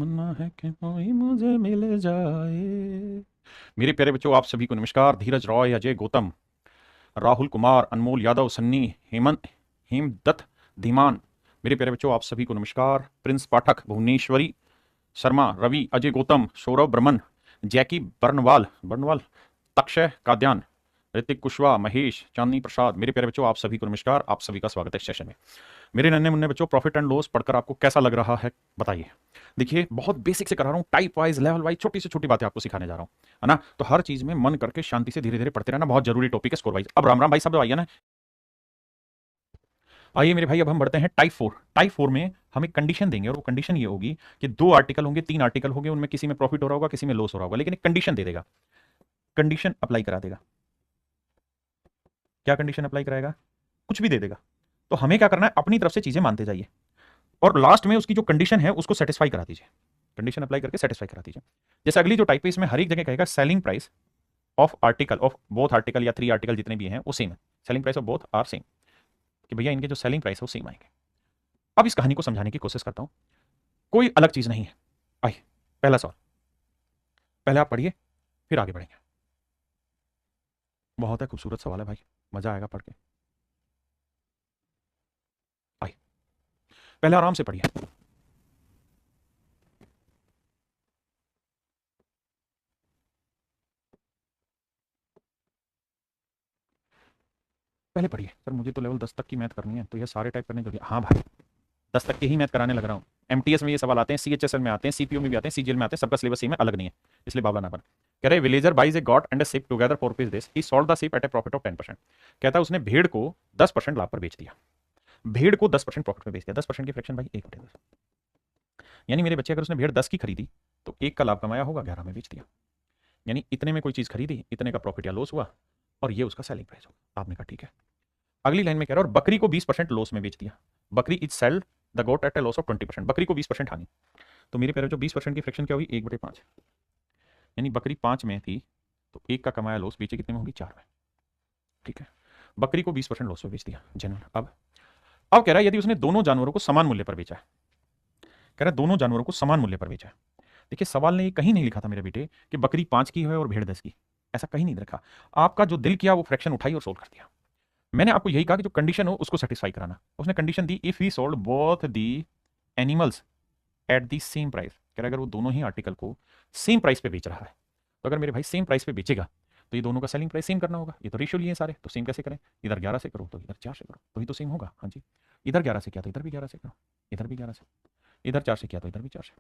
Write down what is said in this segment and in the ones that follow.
तमन्ना है कि कोई मुझे मिल जाए। मेरे प्यारे बच्चों, आप सभी को नमस्कार। धीरज रॉय, अजय गौतम, राहुल कुमार, अनमोल यादव, सन्नी, हेमंत, हेमदत्त, धीमान, मेरे प्यारे बच्चों आप सभी को नमस्कार। प्रिंस पाठक, भुवनेश्वरी शर्मा, रवि, अजय गौतम, सौरभ ब्रह्मन, जैकी बर्नवाल बर्नवाल, तक्षय काद्यान, ऋतिक कुशवाहा, महेश, चांदनी प्रसाद, मेरे प्यारे बच्चों आप सभी को नमस्कार। आप सभी का स्वागत है इस सेशन में। मेरे नन्हे मुन्ने बच्चों, प्रॉफिट एंड लॉस पढ़कर आपको कैसा लग रहा है बताइए। देखिए, बहुत बेसिक से करा रहा हूँ, टाइप वाइज, लेवल वाइज, छोटी से छोटी बातें आपको सिखाने जा रहा हूँ, है ना। तो हर चीज में मन करके शांति से धीरे धीरे पढ़ते रहना, बहुत जरूरी टॉपिक है स्कोर वाइज। अब राम राम भाई साहब आइए ना। आइए मेरे भाई, अब हम बढ़ते हैं टाइप फोर। टाइप फोर में हम एक कंडीशन देंगे और वो कंडीशन ये होगी कि दो आर्टिकल होंगे, तीन आर्टिकल होंगे, उनमें किसी में प्रॉफिट हो रहा होगा, किसी में लॉस हो रहा होगा, लेकिन एक कंडीशन दे देगा, कंडीशन अप्लाई करा देगा। क्या कंडीशन अप्लाई कराएगा? कुछ भी दे देगा। तो हमें क्या करना है, अपनी तरफ से चीजें मानते जाइए और लास्ट में उसकी जो कंडीशन है उसको सेटिस्फाई करा दीजिए। कंडीशन अप्लाई करके सेटिस्फाई करा दीजिए। जैसे अगली जो टाइप है इसमें हर एक जगह कहेगा selling price of article, of both article या थ्री आर्टिकल जितने भी हैं वो सेम है। Selling price of both are same, कि भैया इनके जो सेलिंग प्राइस है वो सेम आएंगे। अब इस कहानी को समझाने की कोशिश करता हूं, कोई अलग चीज नहीं है। आइए, पहला सवाल, पहले आप पढ़िए फिर आगे बढ़ेंगे। बहुत है खूबसूरत सवाल है भाई, मजा आएगा पढ़ के। आइए, पहले आराम से पढ़िए। पहले पढ़िए। सर मुझे तो लेवल 10 तक की मैथ करनी है, तो ये सारे टाइप करने जरूरी है? हाँ भाई, 10 तक की ही मैथ कराने लग रहा हूँ। एमटीएस में ये सवाल आते हैं, सीएचएसएल में आते हैं, सीपीओ में भी आते हैं, सीजीएल में आते हैं, सबका सिलेबस सेम है, अलग नहीं है, इसलिए बाबला ना बन। कह रहे villager buys a goat and sheep together for rupees this, he sold the sheep at a profit of 10%। कहता है उसने भेड़ को 10% लाभ पर बेच दिया। भेड़ को 10% प्रॉफिट में बेच दिया। 10% की फ्रैक्शन भाई 1/10, यानी मेरे बच्चे अगर उसने भेड़ 10 की खरीदी तो 1 का लाभ कमाया होगा, 11 में बेच दिया। यानी इतने में कोई चीज खरीदी, इतने का प्रॉफिट या लॉस हुआ और ये उसका सेलिंग प्राइस होगा। आपने कहा ठीक है। अगली लाइन में कह रहा है और बकरी को 20% लॉस में बेच दिया। बकरी is sell the goat at a loss of 20%, बकरी को 20% हानि। तो मेरे प्यारे जो 20% की फ्रैक्शन क्या हुई, 1/5, यानी बकरी 5 में थी तो 1 का कमाया लॉस बेचे कितने में होगी, 4 में। ठीक है, बकरी को 20% लॉस में बेच दिया, जेन्युइन। अब कह रहा है यदि उसने दोनों जानवरों को समान मूल्य पर बेचा है, कह रहा है दोनों जानवरों को समान मूल्य पर बेचा है। देखिए सवाल ने ये कहीं नहीं लिखा था मेरे बेटे कि बकरी 5 की है और भेड़ 10 की, ऐसा कहीं नहीं रखा। आपका जो दिल किया वो फ्रैक्शन उठाई और सोल्व कर दिया। मैंने आपको यही कहा कि जो कंडीशन हो उसको सेटिस्फाई कराना। उसने condition the if he sold both the animals at the same price. कह रहा अगर वो दोनों ही आर्टिकल को सेम प्राइस पे बेच रहा है, तो अगर मेरे भाई सेम प्राइस पे बेचेगा तो ये दोनों का सेलिंग प्राइस सेम करना होगा। ये तो रेशियो लिए सारे, तो सेम कैसे करें? इधर 11 से करो तो इधर 4 से करो, तो ही तो सेम होगा। हाँ जी, इधर 11 से किया तो इधर भी 11 से करो, इधर भी 11 से, इधर 4 से किया तो इधर भी 4 से।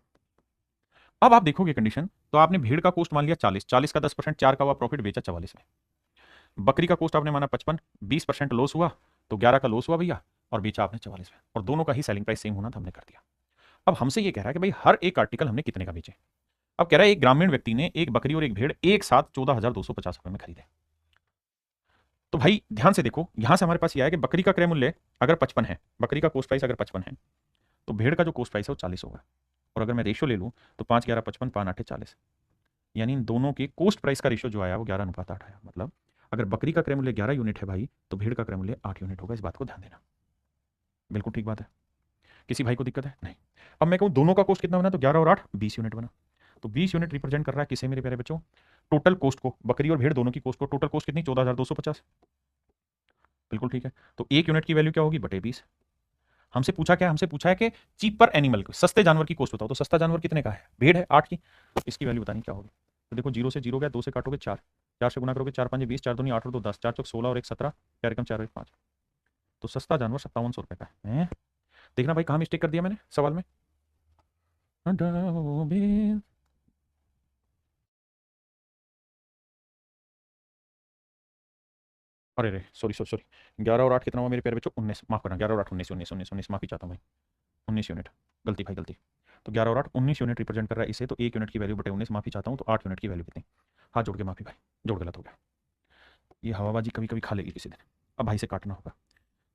अब आप देखोगे कंडीशन, तो आपने भेड़ का कॉस्ट मान लिया 40, 40 का 10%, 4 का हुआ प्रॉफिट, बेचा 44 में। बकरी का कॉस्ट आपने माना 55, 20% लॉस हुआ तो 11 का लॉस हुआ भैया, और बेचा आपने 44 में, और दोनों का ही सेलिंग प्राइस सेम होना था, हमने कर दिया। अब हमसे ये कह रहा है कि भाई हर एक आर्टिकल हमने कितने का बेचे। अब कह रहा है एक ग्रामीण व्यक्ति ने एक बकरी और एक भेड़ एक साथ 14,250 रुपए में खरीदे। तो भाई ध्यान से देखो, यहां से हमारे पास ये आया कि बकरी का क्रय मूल्य अगर 55 है, बकरी का कॉस्ट प्राइस अगर 55 है, तो भेड़ का जो कॉस्ट प्राइस है वो 40 होगा। और अगर मैं रेशियो ले लूं तो 5 11 55, 5 8 40, यानी इन दोनों के कॉस्ट प्राइस का रेशियो जो आया वो 11:8 आया। मतलब अगर बकरी का क्रय मूल्य 11 यूनिट है भाई, तो भेड़ का क्रय मूल्य 8 यूनिट होगा। इस बात को ध्यान देना, बिल्कुल ठीक बात है। किसी भाई को दिक्कत है? नहीं। अब मैं कहूं दोनों का कॉस्ट कितना बना, तो 11 और 8 20 यूनिट बना। तो 20 यूनिट रिप्रेजेंट कर रहा है किसे मेरे प्यारे बच्चों? टोटल कॉस्ट को, बकरी और भेड़ दोनों की कॉस्ट को। टोटल कॉस्ट कितनी? 14,250। बिल्कुल ठीक है। तो 1 यूनिट की वैल्यू क्या होगी, बटे 20। हमसे पूछा क्या? हमसे पूछा है कि चीपर एनिमल, सस्ते जानवर की कॉस्ट बताओ। तो सस्ता जानवर कितने का है? भेड़ है 8 की, इसकी वैल्यू बतानी क्या होगी। तो देखो 0 से 0 गया, 2 से काटोगे 4, 4 से गुना करोगे 4 5 20, 4 दूनी 8 और 2 10, 4 चौक 16 और 1 17, 4 एकम 4 और 1 5। तो सस्ता जानवर 5700 रुपए का है। देखना भाई कहाँ मिस्टेक कर दिया मैंने सवाल में। अरे रे, सॉरी सॉरी सॉरी, 11 और 8 कितना हुआ मेरे प्यारे बच्चों? 19, माफ करना, 11 और 8 19, 19 19 19, माफी चाहता हूँ भाई, 19 यूनिट, गलती भाई गलती। तो 11 और 8 19 यूनिट रिप्रेजेंट कर रहा है इसे, तो 1 यूनिट की वैल्यू बटे 19, माफी चाहता हूँ। तो 8 यूनिट की वैल्यू कितनी? हाथ जोड़ के माफी भाई, जोड़ गलत हो गया। ये हवाबाजी कभी कभी खा लेगी किसी दिन। अब भाई से काटना होगा।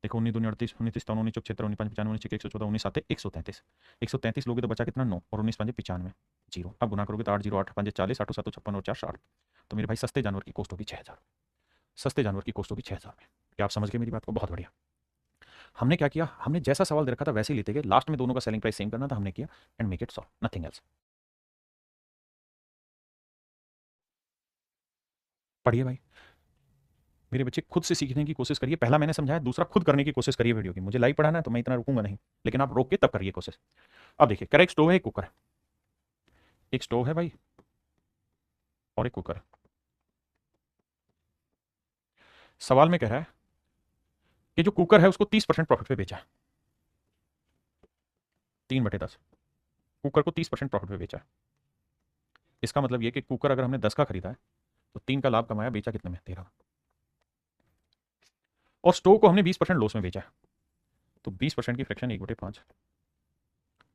देखो 19 दूनी 38, 19 तिरतावन, 19 चौक 76, 19 5 95, 19 114, 19 7 133, 133 लोगे तो बचा कितना? 9, और 19 5 95, जीरो। अब गुना करोगे तो 8 0 8 5 40, 8 7 56 और 4 60। तो मेरे भाई सस्ते जानवर की कॉस्ट होगी 6,000। सस्ते जानवर की कॉस्ट होगी 6,000 में। क्या आप समझ गए मेरी बात को? बहुत बढ़िया। हमने क्या किया, हमने जैसा सवाल दे रखा था वैसे ही लेते गए, लास्ट में दोनों का सेलिंग प्राइस सेम करना था, हमने किया and make it solve, nothing else. पढ़िए भाई मेरे बच्चे, खुद से सीखने की कोशिश करिए। पहला मैंने समझाया, दूसरा खुद करने की कोशिश करिए वीडियो की। मुझे लाइव पढ़ाना है तो मैं इतना रुकूंगा नहीं, लेकिन आप रोक के तब करिए कोशिश। अब देखिए, करेक्ट स्टोव है, एक कुकर है, एक स्टोव है भाई और एक कुकर है। सवाल में कह रहा है कि जो कुकर है उसको 30% प्रॉफिट पे बेचा है, 3/10, कुकर को 30% प्रॉफिट पे बेचा है। इसका मतलब ये कि कुकर अगर हमने 10 का खरीदा है तो 3 का लाभ कमाया, बेचा कितने में, 13। और स्टोव को हमने 20% लॉस में बेचा है, तो 20% की फ्रैक्शन 1/5,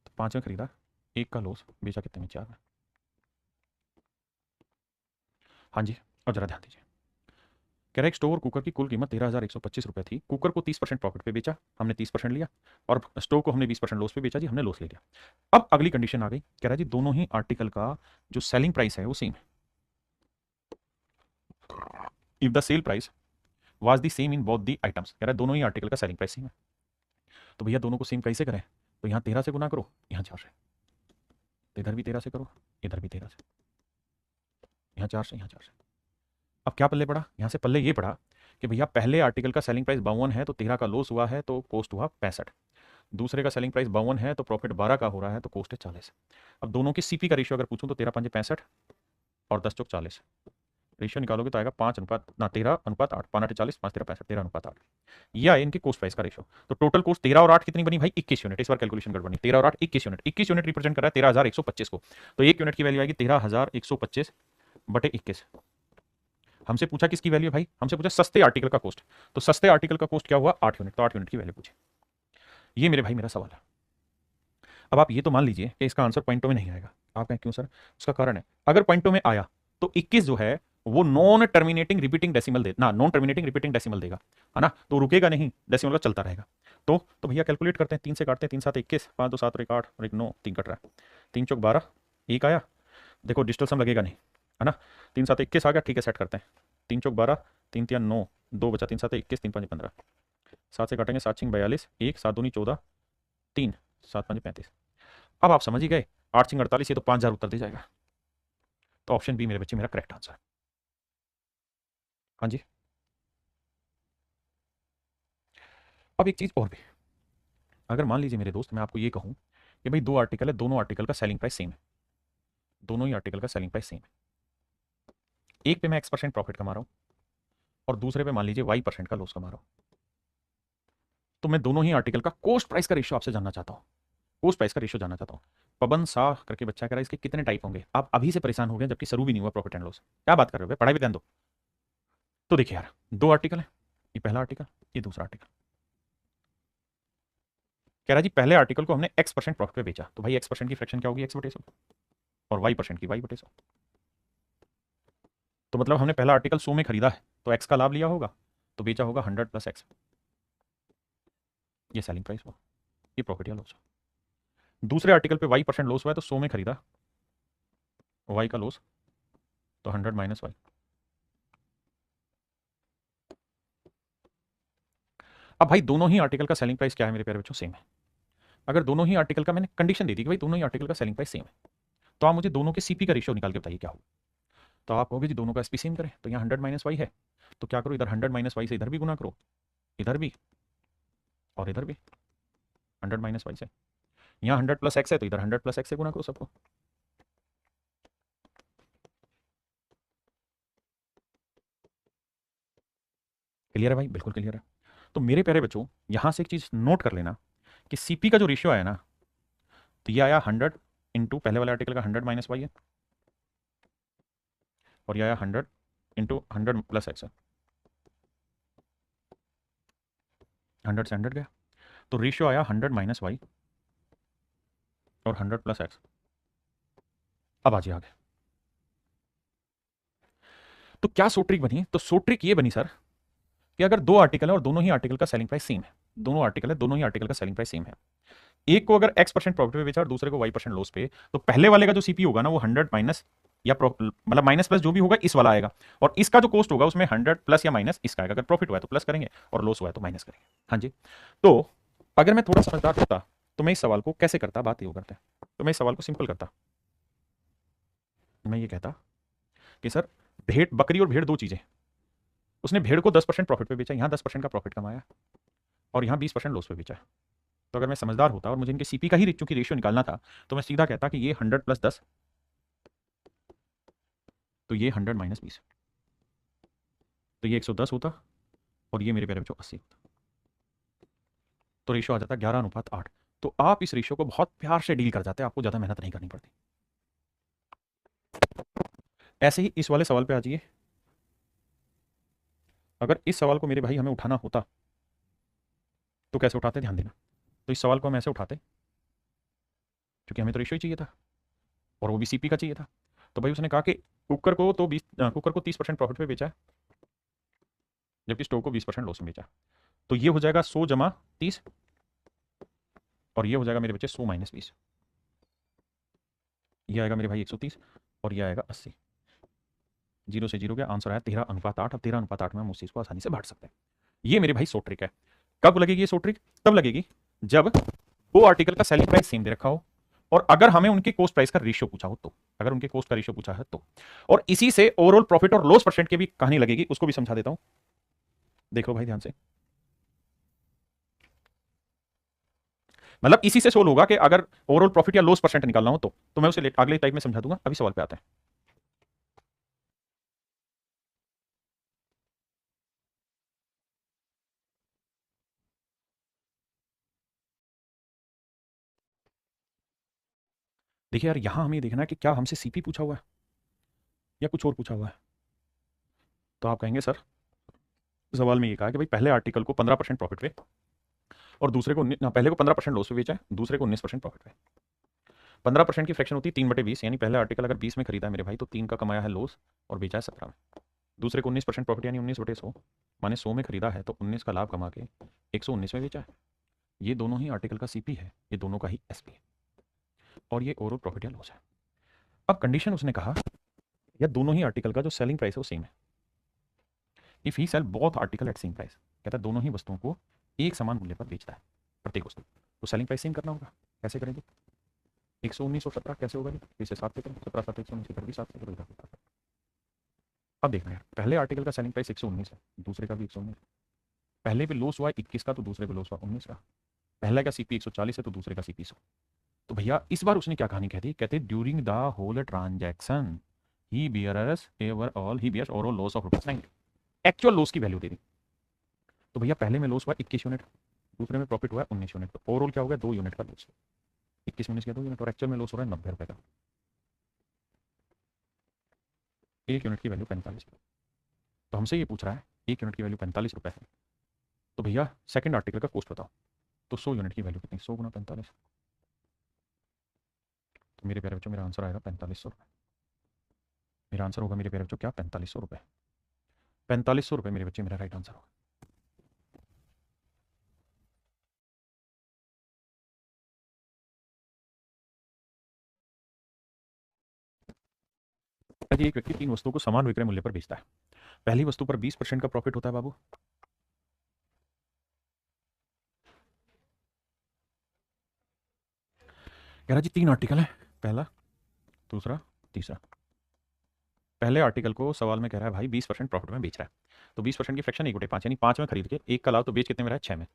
तो 5 में खरीदा, 1 का लॉस, बेचा कितने में, 4 में। हाँ जी, अब जरा ध्यान दीजिए, कह रहा है स्टोव और कुकर की कुल कीमत 13,125 रुपये थी। कुकर को 30% प्रॉफिट पे बेचा, हमने 30% लिया, और स्टोव को हमने 20% लॉस पे बेचा जी, हमने लॉस ले लिया। अब अगली कंडीशन आ गई, कह रहा है जी दोनों ही आर्टिकल का जो सेलिंग प्राइस है वो सेम है। If the sale price was the same in both the items, कह रहा है दोनों ही आर्टिकल का सेलिंग प्राइस सेम है। तो भैया दोनों को सेम कैसे करें, तो यहाँ 13 से गुना करो, यहाँ 4 से, तो इधर भी 13 से करो, इधर भी 13 से, यहाँ 4 से, यहाँ 4 से। अब क्या पल्ले पड़ा, यहाँ से पल्ले ये पड़ा कि भैया पहले आर्टिकल का सेलिंग प्राइस 52 है तो 13 का लॉस हुआ है तो कॉस्ट हुआ 65। दूसरे का सेलिंग प्राइस 52 है तो प्रॉफिट 12 का हो रहा है तो कॉस्ट है 40। अब दोनों की सीपी का रेशियो अगर पूछूं तो 13 5 65 और 10 चौक 40, रेशियो निकालोगे तो आएगा 5:13:8, 5 8 40, 5 13 65, 13:8। यह है इनके कोस्ट प्राइस का रेशियो। तो टोटल कोस्ट 13 और 8 कितनी बनी भाई, 21 यूनिट। इस बार कैलकुलेशन गड़बड़ नहीं, 13 और 8 21 यूनिट, 21 यूनिट रिप्रेजेंट कर रहा है 13,125 को, तो 1 यूनिट की वैल्यू आएगी 13,125/21। हमसे पूछा किसकी वैल्यू भाई, हमसे पूछा सस्ते आर्टिकल का कॉस्ट, तो सस्ते आर्टिकल का कॉस्ट क्या हुआ, 8 यूनिट, तो 8 यूनिट की वैल्यू पूछी। ये मेरे भाई मेरा सवाल है। अब आप ये तो मान लीजिए कि इसका आंसर पॉइंटों में नहीं आएगा। आप कहें क्यों सर, उसका कारण है, अगर पॉइंटों में आया तो 21 जो है वो नॉन टर्मिनेटिंग रिपीटिंग डेसिमल दे ना, नॉन टर्मिनेटिंग रिपीटिंग डेसिमल देगा, है ना, तो रुकेगा नहीं, डेसिमल का चलता रहेगा। तो भैया कैलकुलेट करते हैं, 3 से काटते हैं, 3 7 21, 5 2 7 और 1 8 और 1 9, 3 कट रहा है, 3 चौक 12, 1 आया, देखो डिजिटल सम लगेगा नहीं, है ना, 3 7 21 आ गया, ठीक है सेट करते हैं, 3 चौक 12, 3 3 9, 2 बचा, 3 7 21, 3 5 15, 7 से काटेंगे, 7 6 42, 1 7 2 14, 3 7 5 35। अब आप समझ ही गए, 8 6 48, ये तो 5,000 उत्तर दे जाएगा। तो ऑप्शन बी मेरे बच्चे मेरा करेक्ट आंसर। हाँ जी, अब एक चीज और भी, अगर मान लीजिए मेरे दोस्त मैं आपको ये कहूं कि भाई 2 आर्टिकल है, दोनों आर्टिकल का सेलिंग प्राइस सेम है, दोनों ही आर्टिकल का सेलिंग प्राइस सेम है, एक पे मैं X% प्रॉफिट कमा रहा हूं और दूसरे पे मान लीजिए Y% का लॉस कमा रहा हूं, तो मैं दोनों ही आर्टिकल का कॉस्ट प्राइस का रेशियो आपसे जानना चाहता हूं, कॉस्ट प्राइस का रेशियो जानना चाहता हूं। पवन शाह करके बच्चा कह रहा है इसके कितने टाइप होंगे, आप अभी से परेशान हो गए जबकि शुरू भी नहीं हुआ प्रॉफिट एंड लॉस, क्या बात कर रहे हो, पढ़ाई भी ध्यान दो। तो देखिए यार, 2 आर्टिकल है, ये पहला आर्टिकल, ये दूसरा आर्टिकल। कह रहा जी पहले आर्टिकल को हमने X% प्रॉफिट पे बेचा, तो भाई X% की फ्रैक्शन क्या होगी, X/100, और Y% की Y/100। तो मतलब हमने पहला आर्टिकल 100 में खरीदा है तो X का लाभ लिया होगा, तो बेचा होगा 100 + X, ये सेलिंग प्राइस हुआ, ये प्रॉफिट या लॉस। दूसरे आर्टिकल पे Y% लॉस हुआ है तो 100 में खरीदा, Y का लॉस, तो 100 - Y। अब भाई दोनों ही आर्टिकल का सेलिंग प्राइस क्या है मेरे प्यारे बच्चों, सेम है। अगर दोनों ही आर्टिकल का, मैंने कंडीशन दी थी कि भाई दोनों ही आर्टिकल का सेलिंग प्राइस सेम है, तो आप मुझे दोनों के सीपी का रेशियो निकाल के बताइए क्या होगा। तो आप कहोगे जी दोनों का एसपी सेम करें, तो यहाँ 100 - Y है, तो क्या करो, इधर 100 - Y से इधर भी गुना करो, इधर भी और इधर भी 100 - Y से, यहाँ 100 + X है तो इधर 100 + X से गुना करो सबको। क्लियर है भाई, बिल्कुल क्लियर है। तो मेरे प्यारे बच्चों यहाँ से एक चीज़ नोट कर लेना कि सीपी का जो रेशियो आया ना, तो ये आया 100 इंटू पहले वाले आर्टिकल का 100 - Y है, और ये आया 100 इंटू 100 + X है, 100 से 100 गया, तो रेशियो आया 100 - Y और 100 + X। अब आज आगे तो क्या सो ट्रिक बनी, तो सो ट्रिक ये बनी सर कि अगर 2 आर्टिकल है और दोनों ही आर्टिकल का सेलिंग प्राइस सेम है, दोनों आर्टिकल है, दोनों ही आर्टिकल का सेलिंग प्राइस सेम है, एक को अगर X% प्रॉफिट पे बेचा और दूसरे को Y% लॉस पे, तो पहले वाले का जो सीपी होगा ना वो 100 माइनस या मतलब माइनस प्लस जो भी होगा इस वाला आएगा, और इसका जो कॉस्ट होगा उसमें 100 प्लस या माइनस इसका आएगा, अगर प्रॉफिट हुआ है तो प्लस करेंगे और लॉस हुआ है तो माइनस करेंगे। हाँ जी, तो अगर मैं थोड़ा समझदार होता तो मैं इस सवाल को कैसे करता, बात ये करते हैं, तो मैं इस सवाल को सिंपल करता। मैं ये कहता कि सर भेड़, बकरी और भेड़ दो चीजें, उसने भेड़ को 10% प्रॉफिट पे बेचा, यहाँ 10% का प्रॉफिट कमाया और यहाँ 20% लॉस पे बेचा। तो अगर मैं समझदार होता और मुझे इनके सीपी का ही चूंकि रेशियो निकालना था, तो मैं सीधा कहता कि ये 100 + 10, तो ये 100 - 20, तो ये 110 होता और ये मेरे प्यारे बच्चों 80 होता। तो रेशियो आ जाता 11:8। तो आप इस रेशियो को बहुत प्यार से डील कर जाते हैं, आपको ज़्यादा मेहनत नहीं करनी पड़ती। ऐसे ही इस वाले सवाल पे आ जाइए। अगर इस सवाल को मेरे भाई हमें उठाना होता तो कैसे उठाते, ध्यान देना। तो इस सवाल को हम ऐसे उठाते, क्योंकि हमें तो रेशियो ही चाहिए था और वो भी सीपी का चाहिए था। तो भाई उसने कहा कि कुकर को तो 30% प्रॉफिट पे बेचा है, जबकि स्टोव को 20% लॉस में बेचा। तो ये हो जाएगा 100 - 30 और ये हो जाएगा मेरे बच्चे 100 - 20। ये आएगा मेरे भाई 130 और ये आएगा 80। 0 से 0 गया, आंसर आया 13:8। अब 13:8 में हम उस चीज़ को आसानी से बांट सकते हैं। ये मेरे भाई 100 ट्रिक है। कब लगेगी ये 100 ट्रिक? तब लगेगी जब वो आर्टिकल का सेलिंग प्राइस सेम दे रखा हो और अगर हमें उनके कॉस्ट प्राइस का रेशियो पूछा हो तो, अगर उनके कॉस्ट का रेशियो पूछा है तो। और इसी से ओवरऑल प्रॉफिट और लॉस परसेंट की भी कहानी लगेगी, उसको भी समझा देता हूं। देखो भाई ध्यान से, मतलब इसी से सोल्व होगा कि अगर ओवरऑल प्रॉफिट या लॉस परसेंट निकालना हो तो मैं उसे अगले टाइप में समझा दूंगा। अभी सवाल पे आते हैं। देखिए यार, यहां हमें देखना है कि क्या हमसे सीपी पूछा हुआ है या कुछ और पूछा हुआ है। तो आप कहेंगे सर सवाल में ये कहा कि भाई पहले आर्टिकल को 15% प्रॉफिट पे और दूसरे को पहले को 15% लॉस पे बेचा है, दूसरे को 19% प्रॉफिट पे। 15% की फ्रैक्शन होती है 3/20, यानी पहले आर्टिकल अगर 20 में खरीदा है मेरे भाई तो 3 का कमाया है लॉस और बेचा है 17 में। दूसरे को 19% प्रॉफिट यानी 19/100, माने 100 में खरीदा है तो 19 का लाभ कमा के 119 में बेचा है। ये दोनों ही आर्टिकल का सीपी है, ये दोनों का ही एसपी है और ये ओवरऑल प्रॉफिट या लॉस है। अब कंडीशन उसने कहा या दोनों ही आर्टिकल का जो सेलिंग प्राइस है वो सेम है। If he sell both article at same price, कहता है दोनों ही वस्तुओं को एक समान मूल्य पर बेचता है प्रत्येक वस्तु, तो सेलिंग प्राइस सेम करना होगा। कैसे करेंगे? 119 और 17 कैसे होगा? इसे 7 पे करें, 17 7 119, इधर भी 7 पे करो, इधर भी 7 पे। अब देखना यार, पहले आर्टिकल का सेलिंग प्राइस 119 है, दूसरे का भी 119। पहले पे लॉस हुआ 21 का तो दूसरे पे लॉस हुआ 19 का। पहले का सीपी 140 है तो दूसरे का सीपी 100। तो भैया इस बार उसने क्या कहानी कह दी, कहते during the whole transaction he bears overall loss of ₹90। Actual loss की वैल्यू दे दी। तो भैया पहले में लॉस हुआ 21 यूनिट, दूसरे में प्रॉफिट हुआ 19 यूनिट, तो ओवरऑल क्या हो गया? 2 यूनिट का लॉस। 21 यूनिट का 2 यूनिट और एक्चुअल में लॉस हो रहा है 90 रुपए का। एक यूनिट की वैल्यू 45। तो हमसे ये पूछ रहा है एक यूनिट की वैल्यू 45 रुपए है, तो भैया सेकंड आर्टिकल का कॉस्ट बताओ। तो 100 यूनिट की वैल्यू कितनी? 100 × 45। तो मेरे प्यारे बच्चों मेरा आंसर आएगा 4500 रुपये। मेरा आंसर होगा मेरे प्यारे बच्चों क्या? 4500 रुपये। 4500 रुपये मेरे बच्चे मेरा राइट आंसर होगा। यदि एक व्यक्ति 3 वस्तुओं को समान विक्रय मूल्य पर बेचता है, पहली वस्तु पर 20% का प्रॉफिट होता है बाबू, कह रहा जी 3 आर्टिकल है, पहला दूसरा तीसरा। पहले आर्टिकल को सवाल में कह रहा है भाई 20% प्रॉफिट में बेच रहा है, तो 20% की फ्रैक्शन 1/5 यानी 5 में खरीद के एक का लाभ तो बेच कितने में रहा है? 6 में।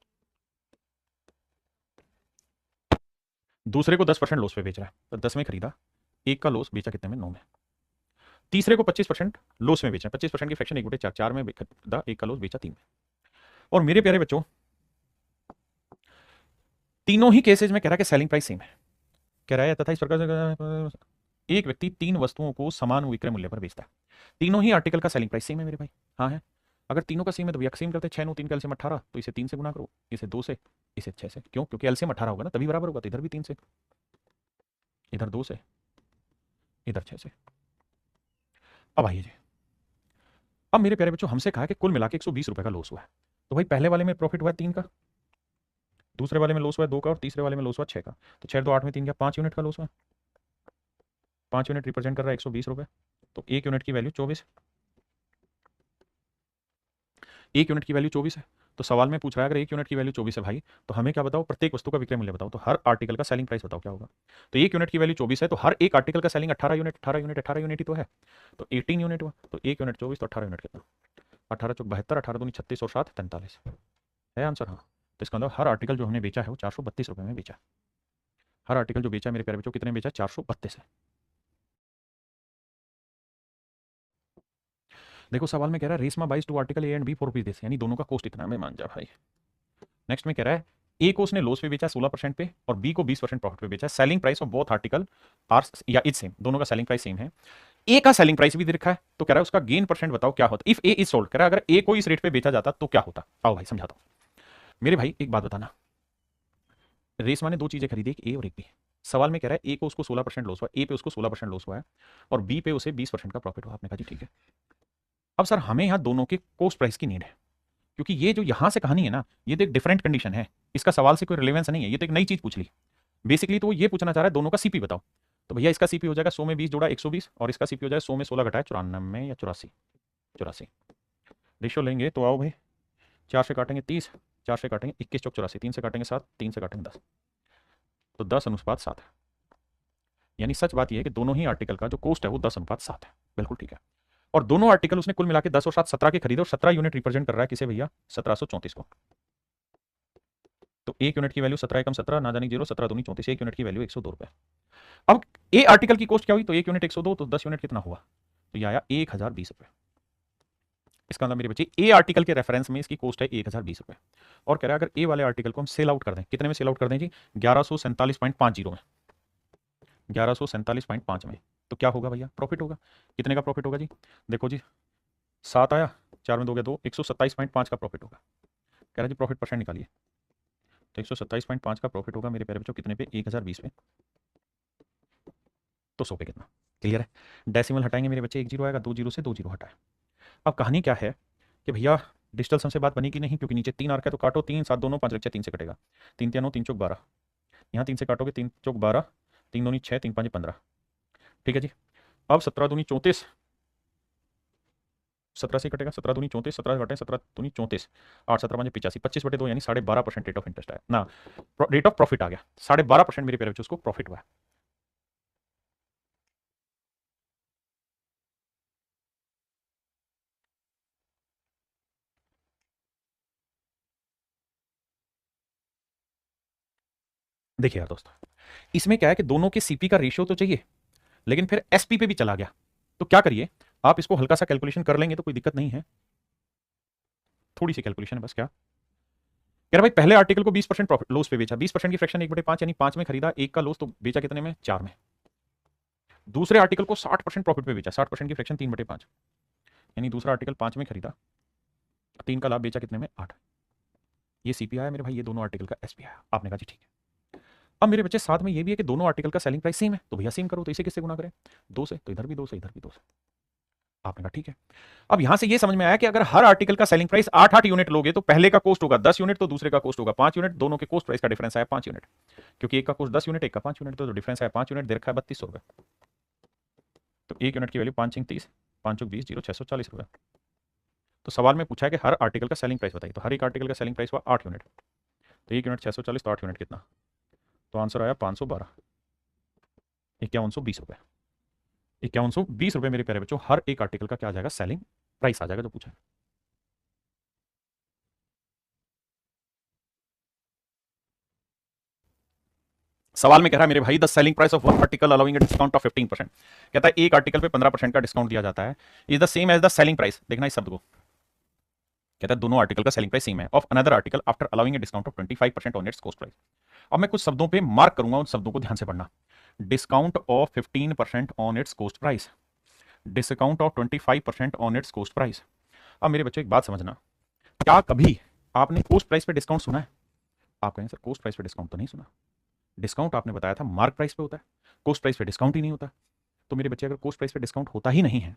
दूसरे को 10% लॉस पे बेच रहा है, तो 10 में खरीदा, एक का लॉस बेचा कितने में? 9 में। तीसरे को 25% लॉस में बेचा, 25% की फ्रैक्शन 1/4, 4 में खरीदा, एक का लॉस बेचा 3 में। और मेरे प्यारे बच्चों तीनों ही केसेज में कह रहा है कि सेलिंग प्राइस सेम है। कह रहा है तथा इस प्रकार से एक व्यक्ति 3 वस्तुओं को समान विक्रय मूल्य पर बेचता है, तीनों ही आर्टिकल का सेलिंग प्राइस सेम है मेरे भाई। हाँ है। अगर तीनों का सेम है तो भैया सेम करते हैं, 6 9 3 का एलसीएम 18, तो इसे 3 से गुना करो, इसे 2 से, इसे 6 से। क्यों? क्योंकि एलसीएम 18 होगा ना तभी बराबर होगा, तो इधर भी 3 से, इधर 2 से, इधर 6 से। अब आइए जी, अब मेरे प्यारे बच्चों हमसे कहा है कि कुल मिला के 120 रुपए का लॉस हुआ है। तो भाई पहले वाले में प्रॉफिट हुआ है 3 का, दूसरे वाले में लॉस हुआ है 2 का और तीसरे वाले में लॉस हुआ 6 का। तो 6 2 8 में 3 का 5 यूनिट का लॉस हुआ। 5 यूनिट रिप्रेजेंट कर रहा है 120 रुपए, तो एक यूनिट की वैल्यू 24, एक यूनिट की वैल्यू 24 है। तो सवाल में पूछ रहा है अगर एक यूनिट की वैल्यू 24 है भाई, तो हमें क्या बताओ, प्रत्येक वस्तु का विक्रय मूल्य बताओ, तो हर आर्टिकल का सेलिंग प्राइस बताओ क्या होगा। तो एक यूनिट की वैल्यू 24 है, तो हर एक आर्टिकल का सेलिंग 18 यूनिट, 18 यूनिट, 18 यूनिट ही तो है, तो 18 यूनिट हुआ। तो एक यूनिट 24, तो 18 यूनिट कितना, 18 चौक 72, 18 दूनी 36 और 7 43 है आंसर। हाँ, तो इसका मतलब हर आर्टिकल जो हमने बेचा है वो 432 रुपये में बेचा। हर आर्टिकल जो बेचा मेरे प्यारे बच्चों कितने बेचा, 432 है। देखो सवाल में कह रहा है Reshma buys two article A and B for rupees, यानी दोनों का कॉस्ट इतना है, मैं मान जा भाई। नेक्स्ट में कह रहा है ए को उसने लॉस पे बेचा 16% पे और बी को 20% प्रॉफिट पे बेचा, selling price of both article are या इज सेम, दोनों का सेलिंग प्राइस सेम है। ए का सेलिंग प्राइस भी दे रखा है, तो कह रहा है उसका गेन परसेंट बताओ क्या होता। इफ ए इज सोल्ड, कह रहा है अगर ए को इस रेट पे बेचा जाता तो क्या होता। आओ भाई समझाता हूं। मेरे भाई एक बात बताना, रेशमा ने दो चीजें खरीदी, एक ए और एक बी। सवाल में कह रहा है ए को उसको 16% लॉस हुआ, ए पे उसको 16% लॉस हुआ है और बी पे उसे 20% का प्रॉफिट हुआ। आपने कहा जी ठीक है। अब सर हमें यहाँ दोनों के कॉस्ट प्राइस की नीड है, क्योंकि ये जो यहां से कहानी है ना, ये तो एक डिफरेंट कंडीशन है, इसका सवाल से कोई रिलेवेंस नहीं है, ये तो एक नई चीज पूछ ली बेसिकली। तो वो ये पूछना चाह रहा है दोनों का सीपी बताओ। तो भैया इसका सीपी हो जाएगा 100 में 20 जोड़ा 120 और इसका सीपी हो जाएगा 100 में 16 घटाए 94 या 84 84 रेशियो लेंगे तो आओ भाई, 4 से काटेंगे 30, 4 से काटेंगे 21 चौक 84, 3 से काटेंगे 7, 3 से काटेंगे 10, तो 10:7 है। यानी सच बात यह है कि दोनों ही आर्टिकल का जो कॉस्ट है वो 10:7 है। बिल्कुल ठीक है। और दोनों आर्टिकल उसने कुल मिला के 10 और 7 17 के खरीदे और 17 यूनिट रिप्रेजेंट कर रहा है किसे भैया, 1734 को। तो एक यूनिट की वैल्यू 17 एकम 17 ना जानी 0, 17 दूनी 34, एक यूनिट की वैल्यू 102 रुपए। अब ए आर्टिकल की कॉस्ट क्या हुई, तो एक यूनिट 102, तो 10 यूनिट कितना हुआ, तो यह आया 1020 रुपए। इसका मतलब मेरे बच्चे ए आर्टिकल के रेफरेंस में इसकी कॉस्ट है 1020 रुपए। और कह रहा है अगर ए वाले आर्टिकल को हम सेल आउट कर दें, कितने में सेल आउट कर दें जी, 1147.50 में, 1147.5 में, तो क्या होगा भैया, प्रॉफिट होगा। कितने का प्रॉफिट होगा जी, देखो जी 7 आया, 4 में 2 गया 2, 127.5 का प्रॉफिट होगा। कह रहा जी प्रॉफिट परसेंट निकालिए, तो 127.5 का प्रॉफिट होगा मेरे प्यारे बच्चों कितने पे, 1020 पे, तो 100 पे कितना। क्लियर है। डेसिमल हटाएंगे मेरे बच्चे, 1 जीरो आएगा, 2 जीरो से 2 जीरो हटाए। अब कहानी क्या है कि भैया डिजिटल सम से बात बनी कि नहीं, क्योंकि नीचे 3 आ रखा है, तो काटो 3 7 दोनों 5 रक्षा 3 से कटेगा, 3 3 9 3 चौक 12, यहाँ 3 से काटोगे 3 चौक 12, 3 दूनी 6, 3 5 15। ठीक है जी। अब 17 दूनी 34, 17 से कटेगा, 17 दूनी 34, 17 घटे 17 दूनी 34, 8 17 5 85, 25/2 यानी 12.5% रेट ऑफ इंटरेस्ट आया ना, रेट ऑफ प्रॉफिट आ गया 12.5% मेरे प्यारे बच्चों उसको प्रॉफिट हुआ है। देखिए यार दोस्तों, इसमें क्या है कि दोनों के सीपी का रेशियो तो चाहिए, लेकिन फिर एसपी पे भी चला गया, तो क्या करिए आप इसको हल्का सा कैलकुलेशन कर लेंगे तो कोई दिक्कत नहीं है, थोड़ी सी कैलकुलेशन है बस। क्या कह रहा भाई, पहले आर्टिकल को 20% प्रॉफिट लॉस पे बेचा, 20% की फ्रैक्शन 1/5 यानी 5 में खरीदा, एक का लॉस तो बेचा कितने में, 4 में। दूसरे आर्टिकल को 60% प्रॉफिट पे बेचा, 60% की फ्रैक्शन 3/5 यानी दूसरा आर्टिकल 5 में खरीदा, 3 का लाभ बेचा कितने में, 8। ये सीपी आया मेरे भाई, ये दोनों आर्टिकल का एसपी आया। आपने कहा जी ठीक है। अब मेरे बच्चे साथ में ये भी है कि दोनों आर्टिकल का सेलिंग प्राइस सेम है, तो भैया सेम करो, तो इसे किससे गुना करें, 2 से, तो इधर भी 2 से, इधर भी 2 से। आपने कहा ठीक है। अब यहां से ये समझ में आया कि अगर हर आर्टिकल का सेलिंग प्राइस 8 यूनिट लोगे तो पहले का कॉस्ट होगा 10 यूनिट, तो दूसरे का कॉस्ट होगा 5 यूनिट, दोनों के कॉस्ट प्राइस का डिफरेंस आया 5 यूनिट, क्योंकि एक का कॉस्ट 10 यूनिट, एक का 5 यूनिट, तो डिफरेंस आया 5 यूनिट, दे रखा है 3200 रुपए। तो एक यूनिट की वैल्यू 5 6 30, 5 20 0 640 रुपए। तो सवाल में पूछा है कि हर आर्टिकल का सेलिंग प्राइस बताइए, तो हर एक आर्टिकल का सेलिंग प्राइस हुआ 8 यूनिट, तो एक यूनिट 640, तो 8 यूनिट कितना, तो आंसर आया 512, 5120 रुपए। 5120 रुपए मेरे प्यारे बच्चों हर एक आर्टिकल का क्या आ जाएगा, सेलिंग प्राइस आ जाएगा जो पूछा है। सवाल में कह रहा है मेरे भाई the selling price of one article allowing discount of 15%, कहता है एक आर्टिकल पे 15% का डिस्काउंट दिया जाता है, is the same as the selling price, देखना इस शब्द को, कहता है दोनों आर्टिकल का सेलिंग प्राइस सेम है of another article after allowing discount of 25% on its cost price. अब मैं कुछ शब्दों पे मार्क करूंगा, उन शब्दों को ध्यान से पढ़ना। Discount of 15% on its cost price, discount of 25% on its cost price. अब मेरे बच्चों एक बात समझना, क्या कभी आपने कॉस्ट प्राइस पे डिस्काउंट सुना है? आप कहें सर कॉस्ट प्राइस पे डिस्काउंट तो नहीं सुना, डिस्काउंट आपने बताया था मार्क प्राइस पे होता है, कॉस्ट प्राइस पे डिस्काउंट ही नहीं होता। तो मेरे बच्चे अगर कॉस्ट प्राइस पे डिस्काउंट होता ही नहीं है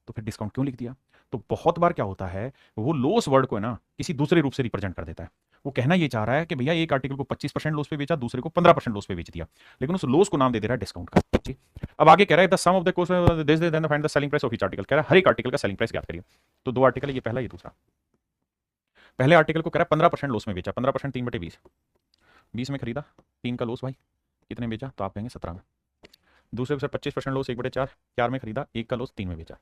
तो फिर डिस्काउंट क्यों लिख दिया? तो बहुत बार क्या होता है, वो लॉस वर्ड को है ना किसी दूसरे रूप से रिप्रेजेंट कर देता है। वो कहना ये चाह रहा है कि भैया एक आर्टिकल को 25% लॉस पे बेचा, दूसरे को 15% लॉस पे बेच दिया, लेकिन उस लॉस को नाम दे दे रहा है डिस्काउंट का। जी। अब आगे कह रहा है the sum of the cost this then find the selling price of each article, कह रहा है हर एक आर्टिकल का सेलिंग प्राइस ज्ञात करिए। तो दो आर्टिकल है, ये पहला ये दूसरा। पहले आर्टिकल को कह रहा है 15% लॉस में बेचा, 15% 3/20, 20 में खरीदा, 3 का लॉस भाई, कितने बेचा तो आप कहेंगे 17 में। दूसरे को सर 25% लॉस 1/4, 4 में खरीदा, 1 का लॉस 3 में बेचा।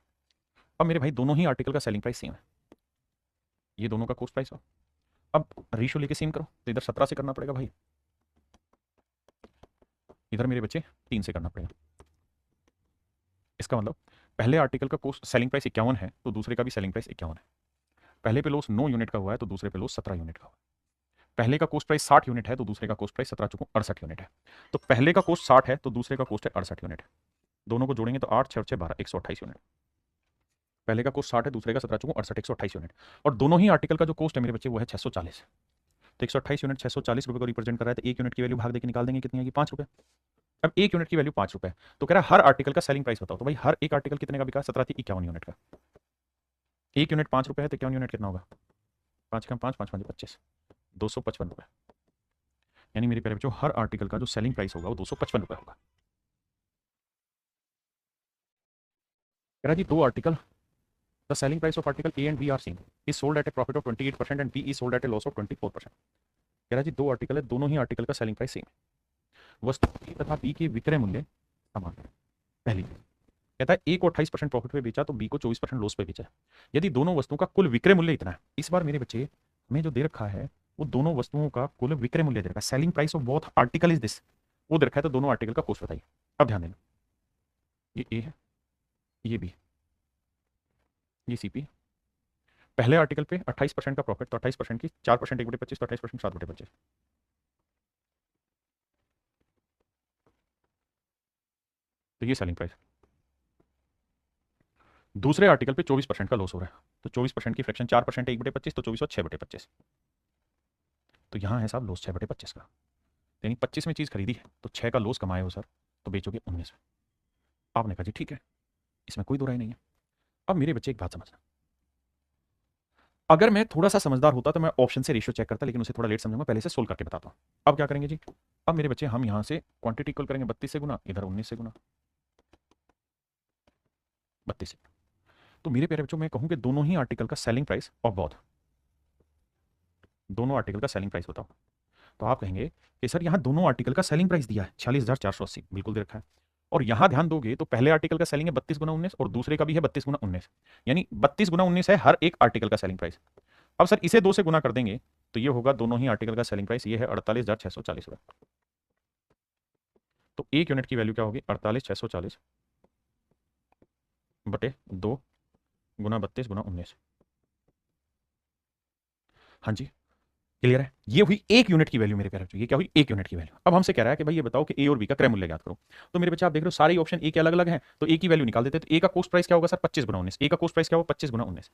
अब मेरे भाई दोनों ही आर्टिकल का सेलिंग प्राइस सेम है, ये दोनों का कॉस्ट प्राइस हो। अब रेशियो लेके सेम करो, तो इधर 17 से करना पड़ेगा भाई, इधर मेरे बच्चे 3 से करना पड़ेगा। इसका मतलब पहले आर्टिकल का कॉस्ट सेलिंग प्राइस 51 है तो दूसरे का भी सेलिंग प्राइस 51 है। पहले पे लॉस 9 यूनिट का हुआ है तो दूसरे पे लॉस 17 यूनिट का हुआ है। पहले का कॉस्ट प्राइस 60 यूनिट है तो दूसरे का कॉस्ट प्राइस 17 चुको 68 यूनिट है। तो पहले का कॉस्ट 60 है तो दूसरे का कॉस्ट है 68 यूनिट। दोनों को जोड़ेंगे तो 8 6 6 12 128 यूनिट। पहले का कॉस्ट 60 है, दूसरे का 17 चुको 68 128 यूनिट। और दोनों ही आर्टिकल का जो कॉस्ट है मेरे बच्चे वो है 640। तो 128 यूनिट 640 रुपये को रिप्रेजेंट कर रहा है, तो 1 यूनिट की वैल्यू भाग देके निकाल देंगे, कितनी आएगी 5 रुपये। अब 1 यूनिट की वैल्यू 5 रुपये, तो कह रहा है हर आर्टिकल का सेलिंग प्राइस बताओ। तो भाई हर एक आर्टिकल कितने का बिका, 17 थी 51 यूनिट का। 1 यूनिट 5 रुपये है तो 51 यूनिट कितना होगा, 5 कम 5 5 5 25, 255 रुपये। यानी मेरे प्यारे बच्चों हर आर्टिकल का जो सेलिंग प्राइस होगा वो 255 रुपये होगा। कह रहा जी दो article, the selling price of article A and B are same, is sold at a profit of 28% and B is sold at a loss of 24%। कह रहा जी दो आर्टिकल है, दोनों ही आर्टिकल का सेलिंग प्राइस सेम है, वस्तु ए तथा बी के विक्रय मूल्य समान है। पहली कहता है ए को 28% प्रॉफिट पे बेचा तो बी को 24% लॉस पे बेचा। यदि दोनों वस्तुओं का कुल विक्रय मूल्य इतना है, इस बार मेरे बच्चे हमें जो दे रखा है वो दोनों वस्तुओं का कुल विक्रय मूल्य दे रखा है, selling price of both article is this, वो दे रखा है, तो दोनों आर्टिकल का कॉस्ट बताइए। अब ध्यान देना, ये ए है, ये बी, ये सी पी। पहले आर्टिकल पे 28% का प्रॉफिट, तो 28% की 4% 1/25, तो 28% 7/25। तो ये सेलिंग प्राइस। दूसरे आर्टिकल पे 24% का लॉस हो रहा है, तो 24% की फ्रैक्शन 4% 1/25, तो 24 और 6/25। तो यहाँ है साहब लॉस 6/25 का, यानी 25 में चीज़ खरीदी है तो 6 का लॉस कमाए हो सर, तो बेचोगे 19 में। आपने कहा जी ठीक है, इसमें कोई दो राय नहीं है। अब मेरे बच्चे एक बात समझना, अगर मैं थोड़ा सा समझदार होता तो मैं ऑप्शन से रेशियो चेक करता, लेकिन उसे थोड़ा लेट समझूंगा, पहले से सोल्व करके बताता हूँ। अब क्या करेंगे जी, अब मेरे बच्चे हम यहाँ से क्वांटिटी इक्वल करेंगे 32 से गुना, इधर 19 से गुना, 32 से। तो मेरे प्यारे बच्चों मैं कहूँ कि दोनों ही आर्टिकल का सेलिंग प्राइस ऑफ बोथ, दोनों आर्टिकल का सेलिंग प्राइस बताओ। तो आप कहेंगे कि सर यहाँ दोनों आर्टिकल का सेलिंग प्राइस दिया है 46,480, बिल्कुल दे रखा है। और यहाँ ध्यान दोगे तो पहले आर्टिकल का सेलिंग है 32 गुना 19 और दूसरे का भी है 32 गुना 19, यानी 32 गुना 19 है हर एक आर्टिकल का सेलिंग प्राइस। अब सर इसे 2 से गुना कर देंगे तो ये होगा दोनों ही आर्टिकल का सेलिंग प्राइस, ये है 48,640 रुपये। तो 1 यूनिट की वैल्यू क्या होगी, 48,640 बटे 2 गुना 32 गुना 19। हाँ जी क्लियर है, ये हुई 1 यूनिट की वैल्यू मेरे प्यारे बच्चों, ये क्या हुई 1 यूनिट की वैल्यू। अब हमसे कह रहा है कि भाई ये बताओ कि ए और बी का क्रय मूल्य ज्ञात करो। तो मेरे बच्चे आप देख रहे हो सारे ऑप्शन ए के अलग अलग हैं, तो ए की वैल्यू निकाल देते हैं। तो ए का कॉस्ट प्राइस क्या होगा सर 25 गुना 19, ए का कॉस्ट प्राइस क्या होगा 25 गुना 19।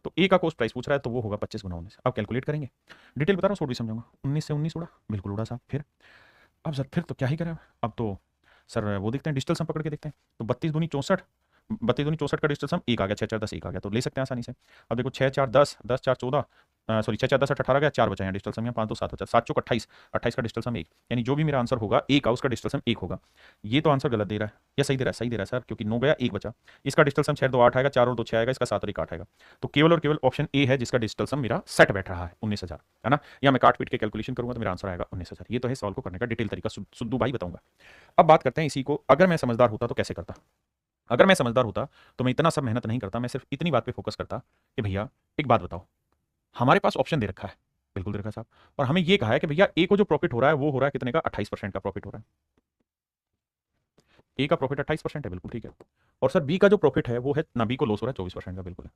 तो ए का कॉस्ट प्राइस पूछ रहा है तो वो होगा 25 गुना 19। अब कैलकुलेट करेंगे, डिटेल बता रहा हूँ सोच भी समझाऊंगा। 19 से 19 उड़ा, बिल्कुल उड़ा साहब। फिर अब सर फिर तो क्या ही करें, अब तो सर वो देखते हैं डिजिटल सम पकड़ के देखते हैं। तो 32 दूनी 64, 32 दूनी 64 का डिजिटल सम 1 आ गया, 6 4 10 1 आ गया, तो ले सकते हैं आसानी से। अब देखो 6 4 10, 10 4 14, सॉरी 6 4 10 18 गया, 4 बचा है डिजिटल सम, यहाँ 5 2 7 बचा, 7 चौक 28, 28 का डिजिटल सम 1, यानी जो भी मेरा आंसर होगा 1 का उसका डिजिटल सम 1 होगा। ये तो आंसर गलत दे रहा है या सही दे रहा है, सही दे रहा है सर, क्योंकि 9 गया 1 बचा, इसका डिजिटल सम 6 2 8 आएगा, 4 और 2 6 आएगा, इसका 7 और 1 8 आएगा। तो केवल और केवल ऑप्शन ए है जिसका डिजिटल सम मेरा सेट बैठ रहा है 19,000, है ना। या मैं काट पीट के कैलकुलेशन करूंगा तो मेरा आंसर आएगा 19,000। ये तो है सॉल्व को करने का डिटेल तरीका, सुद्दू भाई बताऊंगा। अब बात करते हैं इसी को, अगर मैं समझदार होता तो कैसे करता। अगर मैं समझदार होता तो मैं इतना सब मेहनत नहीं करता, मैं सिर्फ इतनी बात पे फोकस करता कि भैया एक बात बताओ, हमारे पास ऑप्शन दे रखा है, बिल्कुल दे रखा है साहब, और हमें ये कहा है कि भैया ए को जो प्रॉफिट हो रहा है वो हो रहा है कितने का, 28% का प्रॉफिट हो रहा है। ए का प्रॉफिट 28% है, बिल्कुल ठीक है। और सर बी का जो प्रॉफिट है वो है ना, बी को लॉस हो रहा है 24% का, बिल्कुल है।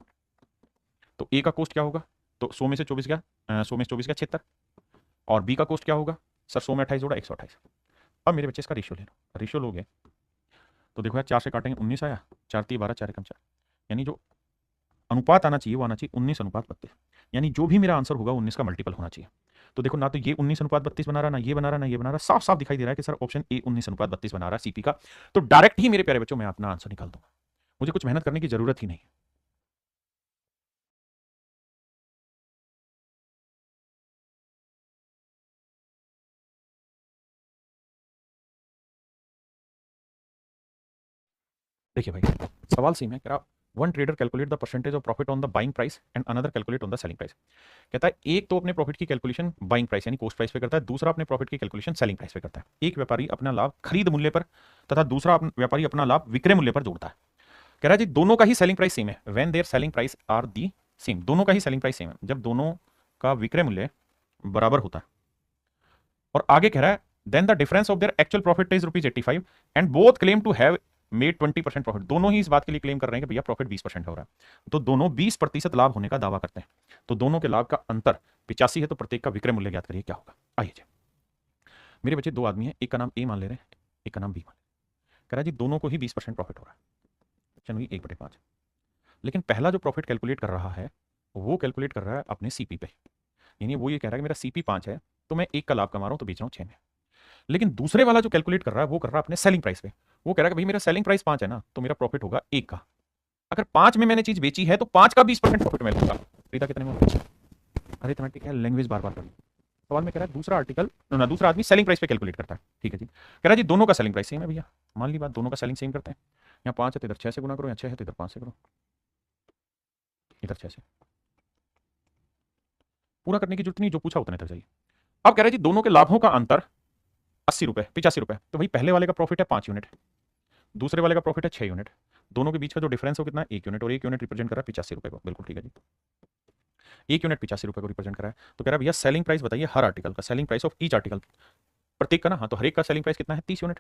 तो ए का कॉस्ट क्या होगा, तो 100 में से 24 गया, 100 में से 24 गया 76, और बी का कॉस्ट क्या होगा सर, 100 में 28 जोड़ा 128। अब मेरे बच्चे इसका रेशियो लेना, रेशियो लोगे तो देखो यार 4 से काटेंगे 19 आया, 4 3 12 4 एकम 4, यानी जो अनुपात आना चाहिए वो आना चाहिए 19:32, यानी जो भी मेरा आंसर होगा 19 का मल्टीपल होना चाहिए। तो देखो ना तो ये 19:32 बना रहा, ना ये बना रहा, ना ये बना रहा, साफ साफ दिखाई दे रहा है कि सर ऑप्शन ए 19:32 बना रहा है सीपी का। तो डायरेक्ट ही मेरे प्यारे बच्चों मैं अपना आंसर निकाल दूंगा, मुझे कुछ मेहनत करने की जरूरत ही नहीं। देखिए भाई सवाल सेम है, कह रहा one trader calculate the percentage of profit on the buying price and another calculate on the selling price. कहता है एक तो अपने प्रॉफिट की कैलकुलेशन बाइंग प्राइस यानी कॉस्ट प्राइस पे करता है, दूसरा अपने प्रॉफिट की कैलकुलेशन सेलिंग प्राइस पे करता है। एक व्यापारी अपना लाभ खरीद मूल्य पर तथा दूसरा व्यापारी अपना लाभ विक्रय मूल्य पर जोड़ता है। कह रहा है जी दोनों का ही सेलिंग प्राइस सेम है, when their selling price are the same, दोनों का ही सेलिंग प्राइस सेम है जब दोनों का विक्रय मूल्य बराबर होता है। और आगे कह रहा है then the difference of their actual profit is ₹85 and both claim to have made 20% profit. दोनों ही इस बात के लिए क्लेम कर रहे हैं कि भैया प्रॉफिट 20% हो रहा है, तो दोनों 20% लाभ होने का दावा करते हैं। तो दोनों के लाभ का अंतर 85 है, तो प्रत्येक का विक्रय मूल्य ज्ञात करिए क्या होगा। आइए जी, मेरे बच्चे दो आदमी हैं, एक का नाम ए मान ले रहे हैं, एक का नाम बी मान ले रहे हैं। कह रहा है जी दोनों को ही 20% प्रॉफिट हो रहा है, चलिए 1/5। लेकिन पहला जो प्रॉफिट कैलकुलेट कर रहा है वो कैलकुलेट कर रहा है अपने सीपी पे, यानी वो ये कह रहा है कि मेरा सीपी 5 है तो मैं 1 का लाभ कमा रहा हूं तो बेच रहा हूं 6 में। लेकिन दूसरे वाला जो कैलकुलेट कर रहा है वो कर रहा है अपने सेलिंग प्राइस पे। वो कह रहा है कि भाई मेरा सेलिंग प्राइस 5 है ना, तो मेरा प्रॉफिट होगा 1 का। अगर 5 में मैंने चीज बेची है तो 5 का 20% प्रॉफिट मैं लूंगा। खरीदा कितने में? अरिथमेटिक है, लैंग्वेज बार बार कर। सवाल में कह रहा है दूसरा आर्टिकल ना दूसरा आदमी सेलिंग प्राइस पे कैलकुलेट करता है, ठीक है जी। कह रहा है जी दोनों का सेलिंग प्राइस सेम है भैया, मान ली बात, दोनों का सेलिंग सेम करते हैं। यहाँ 5 है तो इधर 6 से गुना करो, यहाँ 6 है तो इधर 5 से करो, इधर 6 से। पूरा करने की जरूरत नहीं, जो पूछा उतने तक जाइए। अब कह रहे हैं जी दोनों के लाभों का अंतर 80 रुपए 85 रुपए, तो भाई पहले वाले का प्रॉफिट है 5 यूनिट, दूसरे वाले का प्रॉफिट है 6 यूनिट, दोनों के बीच का जो डिफरेंस हो कितना है 1 यूनिट, और 1 यूनिट रिप्रेजेंट कर रहा है 85 रुपए को। बिल्कुल ठीक है जी, 1 यूनिट 85 रुपए को रिप्रेजेंट कर रहा है। तो कह रहा है भैया सेलिंग प्राइस बताइए हर आर्टिकल का, selling price of each article, प्रत्येक का ना, हाँ तो हर एक का सेलिंग प्राइस कितना है 30 यूनिट,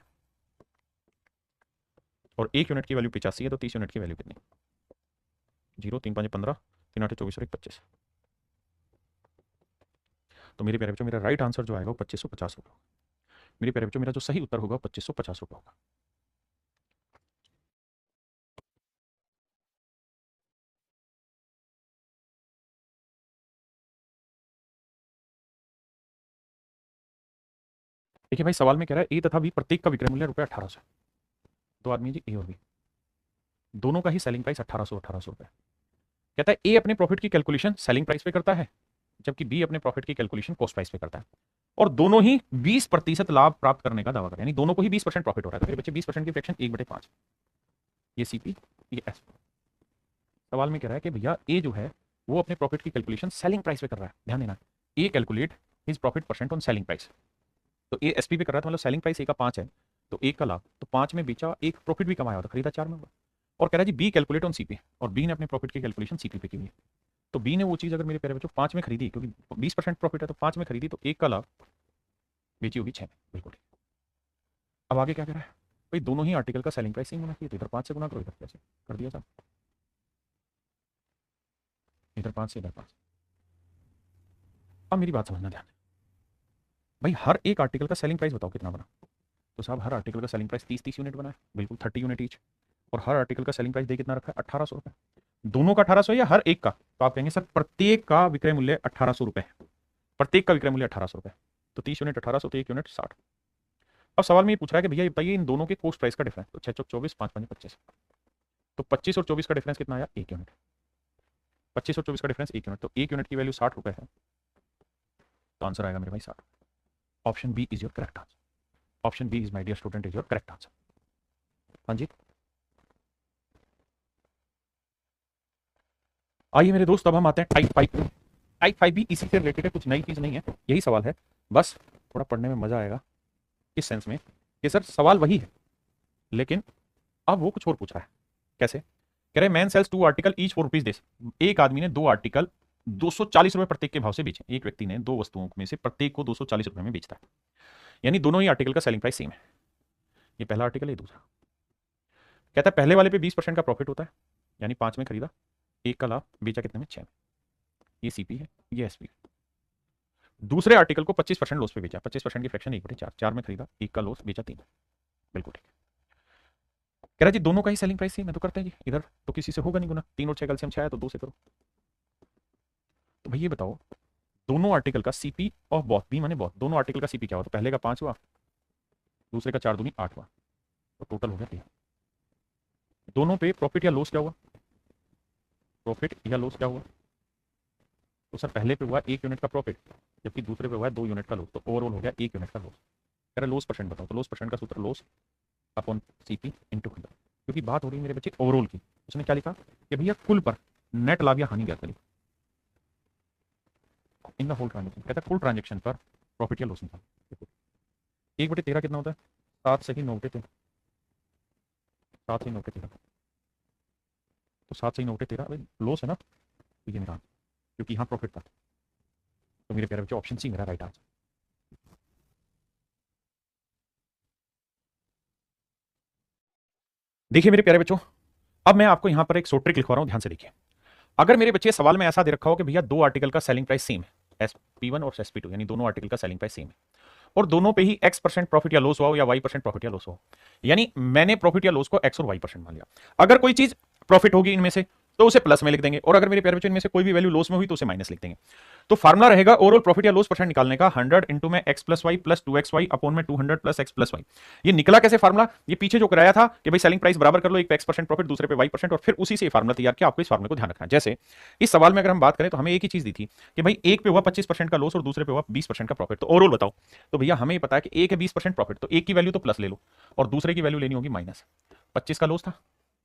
और 1 यूनिट की वैल्यू 85 है तो 30 यूनिट की वैल्यू कितनी? 0 3 5 15 3 8 24 और 1 25। तो मेरे प्यारे बच्चों मेरा राइट आंसर जो आएगा वो 2550 रुपये होगा। मेरे प्यारे बच्चों मेरा जो सही उत्तर होगा 2550 रुपये होगा। देखिए भाई सवाल में कह रहा है ए तथा बी प्रत्येक का विक्रय मूल्य ₹1800। दो आदमी जी ए और बी, दोनों का ही सेलिंग प्राइस 1800 रुपए। कहता है ए अपने प्रॉफिट की कैलकुलेशन सेलिंग प्राइस पे करता है जबकि बी अपने प्रॉफिट की कैलकुलेशन कॉस्ट प्राइस पे करता है, और दोनों ही 20% लाभ प्राप्त करने का दावा करते हैं, यानी दोनों को ही 20% प्रॉफिट हो रहा है। तो मेरे बच्चे 20% की फ्रैक्शन 1/5, ये सीपी ये एस। सवाल में कह रहा है कि भैया ए जो है वो अपने प्रॉफिट की कैलकुलेशन सेलिंग प्राइस पे कर रहा है, ध्यान देना, ए calculate his profit percent on selling price. तो ए एसपी पे कर रहा था, मतलब सेलिंग प्राइस ए का 5 है तो 1 का लाभ, तो 5 में बेचा, एक प्रॉफिट भी कमाया होता, खरीदा 4 में होगा। और कह रहा है जी बी कैलकुलेट ऑन सीपी, और बी ने अपने प्रॉफिट की कैलकुलेशन सीपी पे की हुई है। तो बी ने वो चीज़ अगर मेरे प्यारे बच्चों 5 में खरीदी, क्योंकि 20% प्रॉफिट है तो 5 में खरीदी, तो 1 का लाभ बेची होगी 6 में। बिल्कुल ठीक। अब आगे क्या कह रहा है भाई, दोनों ही आर्टिकल का सेलिंग प्राइस सेम होना चाहिए, तो इधर 5 से गुना करो, इधर कैसे कर दिया साहब, इधर 5 से इधर 5। अब मेरी बात समझना ध्यान, भाई हर एक आर्टिकल का सेलिंग प्राइस बताओ कितना बना। तो साहब हर आर्टिकल का सेलिंग प्राइस 30 यूनिट बना है, बिल्कुल 30 यूनिट ईच। और हर आर्टिकल का सेलिंग प्राइस दे कितना रखा है 1800 रुपए, दोनों का 1800 या हर एक का? तो आप कहेंगे सर प्रत्येक का विक्रय मूल्य 1800 रुपए, प्रत्येक का विक्रय मूल्य 1800 रुपए, तो 30 यूनिट 1800 तो 1 यूनिट 60। अब सवाल में ये पूछ रहा है कि भैया ये बताइए इन दोनों के कॉस्ट प्राइस का डिफरेंस, तो 6 चौक 24 5 5 25, तो 25 और 24 का डिफरेंस कितना आया 1 यूनिट, 25 और 24 का डिफरेंस 1 यूनिट, तो 1 यूनिट की वैल्यू 60 रुपए है, तो आंसर आएगा मेरे भाई 60। Option B is your correct answer, option B is my dear student is your correct answer. हाँ जी, आइए मेरे दोस्त अब हम आते हैं टाइप 5। टाइप 5 भी इसी से रिलेटेड है, कुछ नई चीज नहीं है, यही सवाल है, बस थोड़ा पढ़ने में मजा आएगा इस सेंस में कि सर सवाल वही है लेकिन अब वो कुछ और पूछ रहा है। कैसे? कह रहे मैन सेल्स 2 आर्टिकल ईच ₹4 एक आदमी ने 2 आर्टिकल 240 रुपए प्रत्येक के भाव से बेचे। एक व्यक्ति ने 2 वस्तुओं में से प्रत्येक को 240 रुपए में बेचता है, यानी दोनों ही आर्टिकल का सेलिंग प्राइस सेम है। ये पहला आर्टिकल है, दूसरा। कहता है पहले वाले पे 20% का प्रॉफिट होता है, यानी 5 में खरीदा, 1 का लाभ, बेचा कितने में 6 में, ये सीपी है, ये एसपी। दूसरे आर्टिकल को 25% लॉस पे बेचा, 25% की फ्रैक्शन 1/4, 4 में खरीदा, 1 का लॉस, बेचा 3। बिल्कुल ठीक है। कह रहा जी दोनों का ही सेलिंग प्राइस सेम है, तो करते हैं जी, इधर तो किसी से होगा नहीं गुना, 3 और 6 कल से हम 6 है तो 2 से करो। तो भाई ये बताओ दोनों आर्टिकल का सीपी ऑफ बॉथ, बी माने बॉथ, दोनों आर्टिकल का सीपी क्या हुआ? तो पहले का 5 हुआ, दूसरे का 4 दूनी 8 हुआ, तो टोटल हो गया 3। दोनों पे प्रॉफिट या लॉस क्या हुआ? प्रॉफिट या लॉस क्या हुआ? तो सर पहले पे हुआ 1 यूनिट का प्रॉफिट, जबकि दूसरे पे हुआ 2 यूनिट का लॉस, तो ओवरऑल हो गया 1 यूनिट का लॉस। कह रहा लॉस परसेंट बताओ, तो लॉस परसेंट का सूत्र लॉस अपॉन सीपी इंटू 100, क्योंकि बात हो रही है मेरे बच्चे ओवरऑल की, उसने क्या लिखा कि भैया कुल पर नेट लाभ या हानि ज्ञात करिए इन द होल ट्रांजेक्शन। कहता है कुल ट्रांजेक्शन पर प्रॉफिट या लॉस निकाल। 1/13 कितना होता है? 7 से ही 9/13, 7 से ही 9/13, तो 7 से ही 9/13 भाई लॉस है ना, तो ये मेरा आंसर, क्योंकि यहाँ प्रॉफिट था। तो मेरे प्यारे बच्चों ऑप्शन सी मेरा राइट आंसर। देखिए मेरे प्यारे बच्चों, अब मैं आपको यहां पर एक शॉर्ट ट्रिक लिखवा रहा हूं, ध्यान से देखिए। अगर मेरे बच्चे सवाल में ऐसा दे रखा हो कि भैया दो आर्टिकल का सेलिंग प्राइस सेम है, SP1 और SP2, यानी दोनों आर्टिकल का सेलिंग प्राइस सेम है, और दोनों पे ही X% प्रॉफिट या लॉस हुआ हो या Y% प्रॉफिट या लॉस हो, यानी मैंने प्रॉफिट या लॉस को X और Y% मान लिया। अगर कोई चीज प्रॉफिट होगी इनमें से तो उसे प्लस में लिख देंगे, और अगर मेरे प्यारे बच्चों इनमें से कोई भी वैल्यू लॉस में हुई तो उसे माइनस लिख देंगे। तो फार्मूला रहेगा ओवरऑल प्रॉफिट या लॉस परसेंट निकालने का 100 इंटू में x plus y plus 2xy upon में 200 प्लस x प्लस वाई। ये निकला कैसे फार्मूला? ये पीछे जो कराया था कि भाई सेलिंग प्राइस बराबर कर लो, एक पे x% प्रॉफिट दूसरे पे y%, और फिर उसी से फार्मूला तैयार किया। आपको इस फार्मूले को ध्यान रखना है। जैसे इस सवाल में अगर हम बात करें तो हमें एक ही चीज दी थी कि भाई एक पे हुआ 25% का लॉस और दूसरे पे हुआ 20% का प्रॉफिट, तो ओवरऑल बताओ। तो भैया हमें पता है कि एक है 20% प्रॉफिट, तो एक की वैल्यू तो प्लस ले लो और दूसरे की वैल्यू लेनी होगी माइनस। 25 का लॉस था,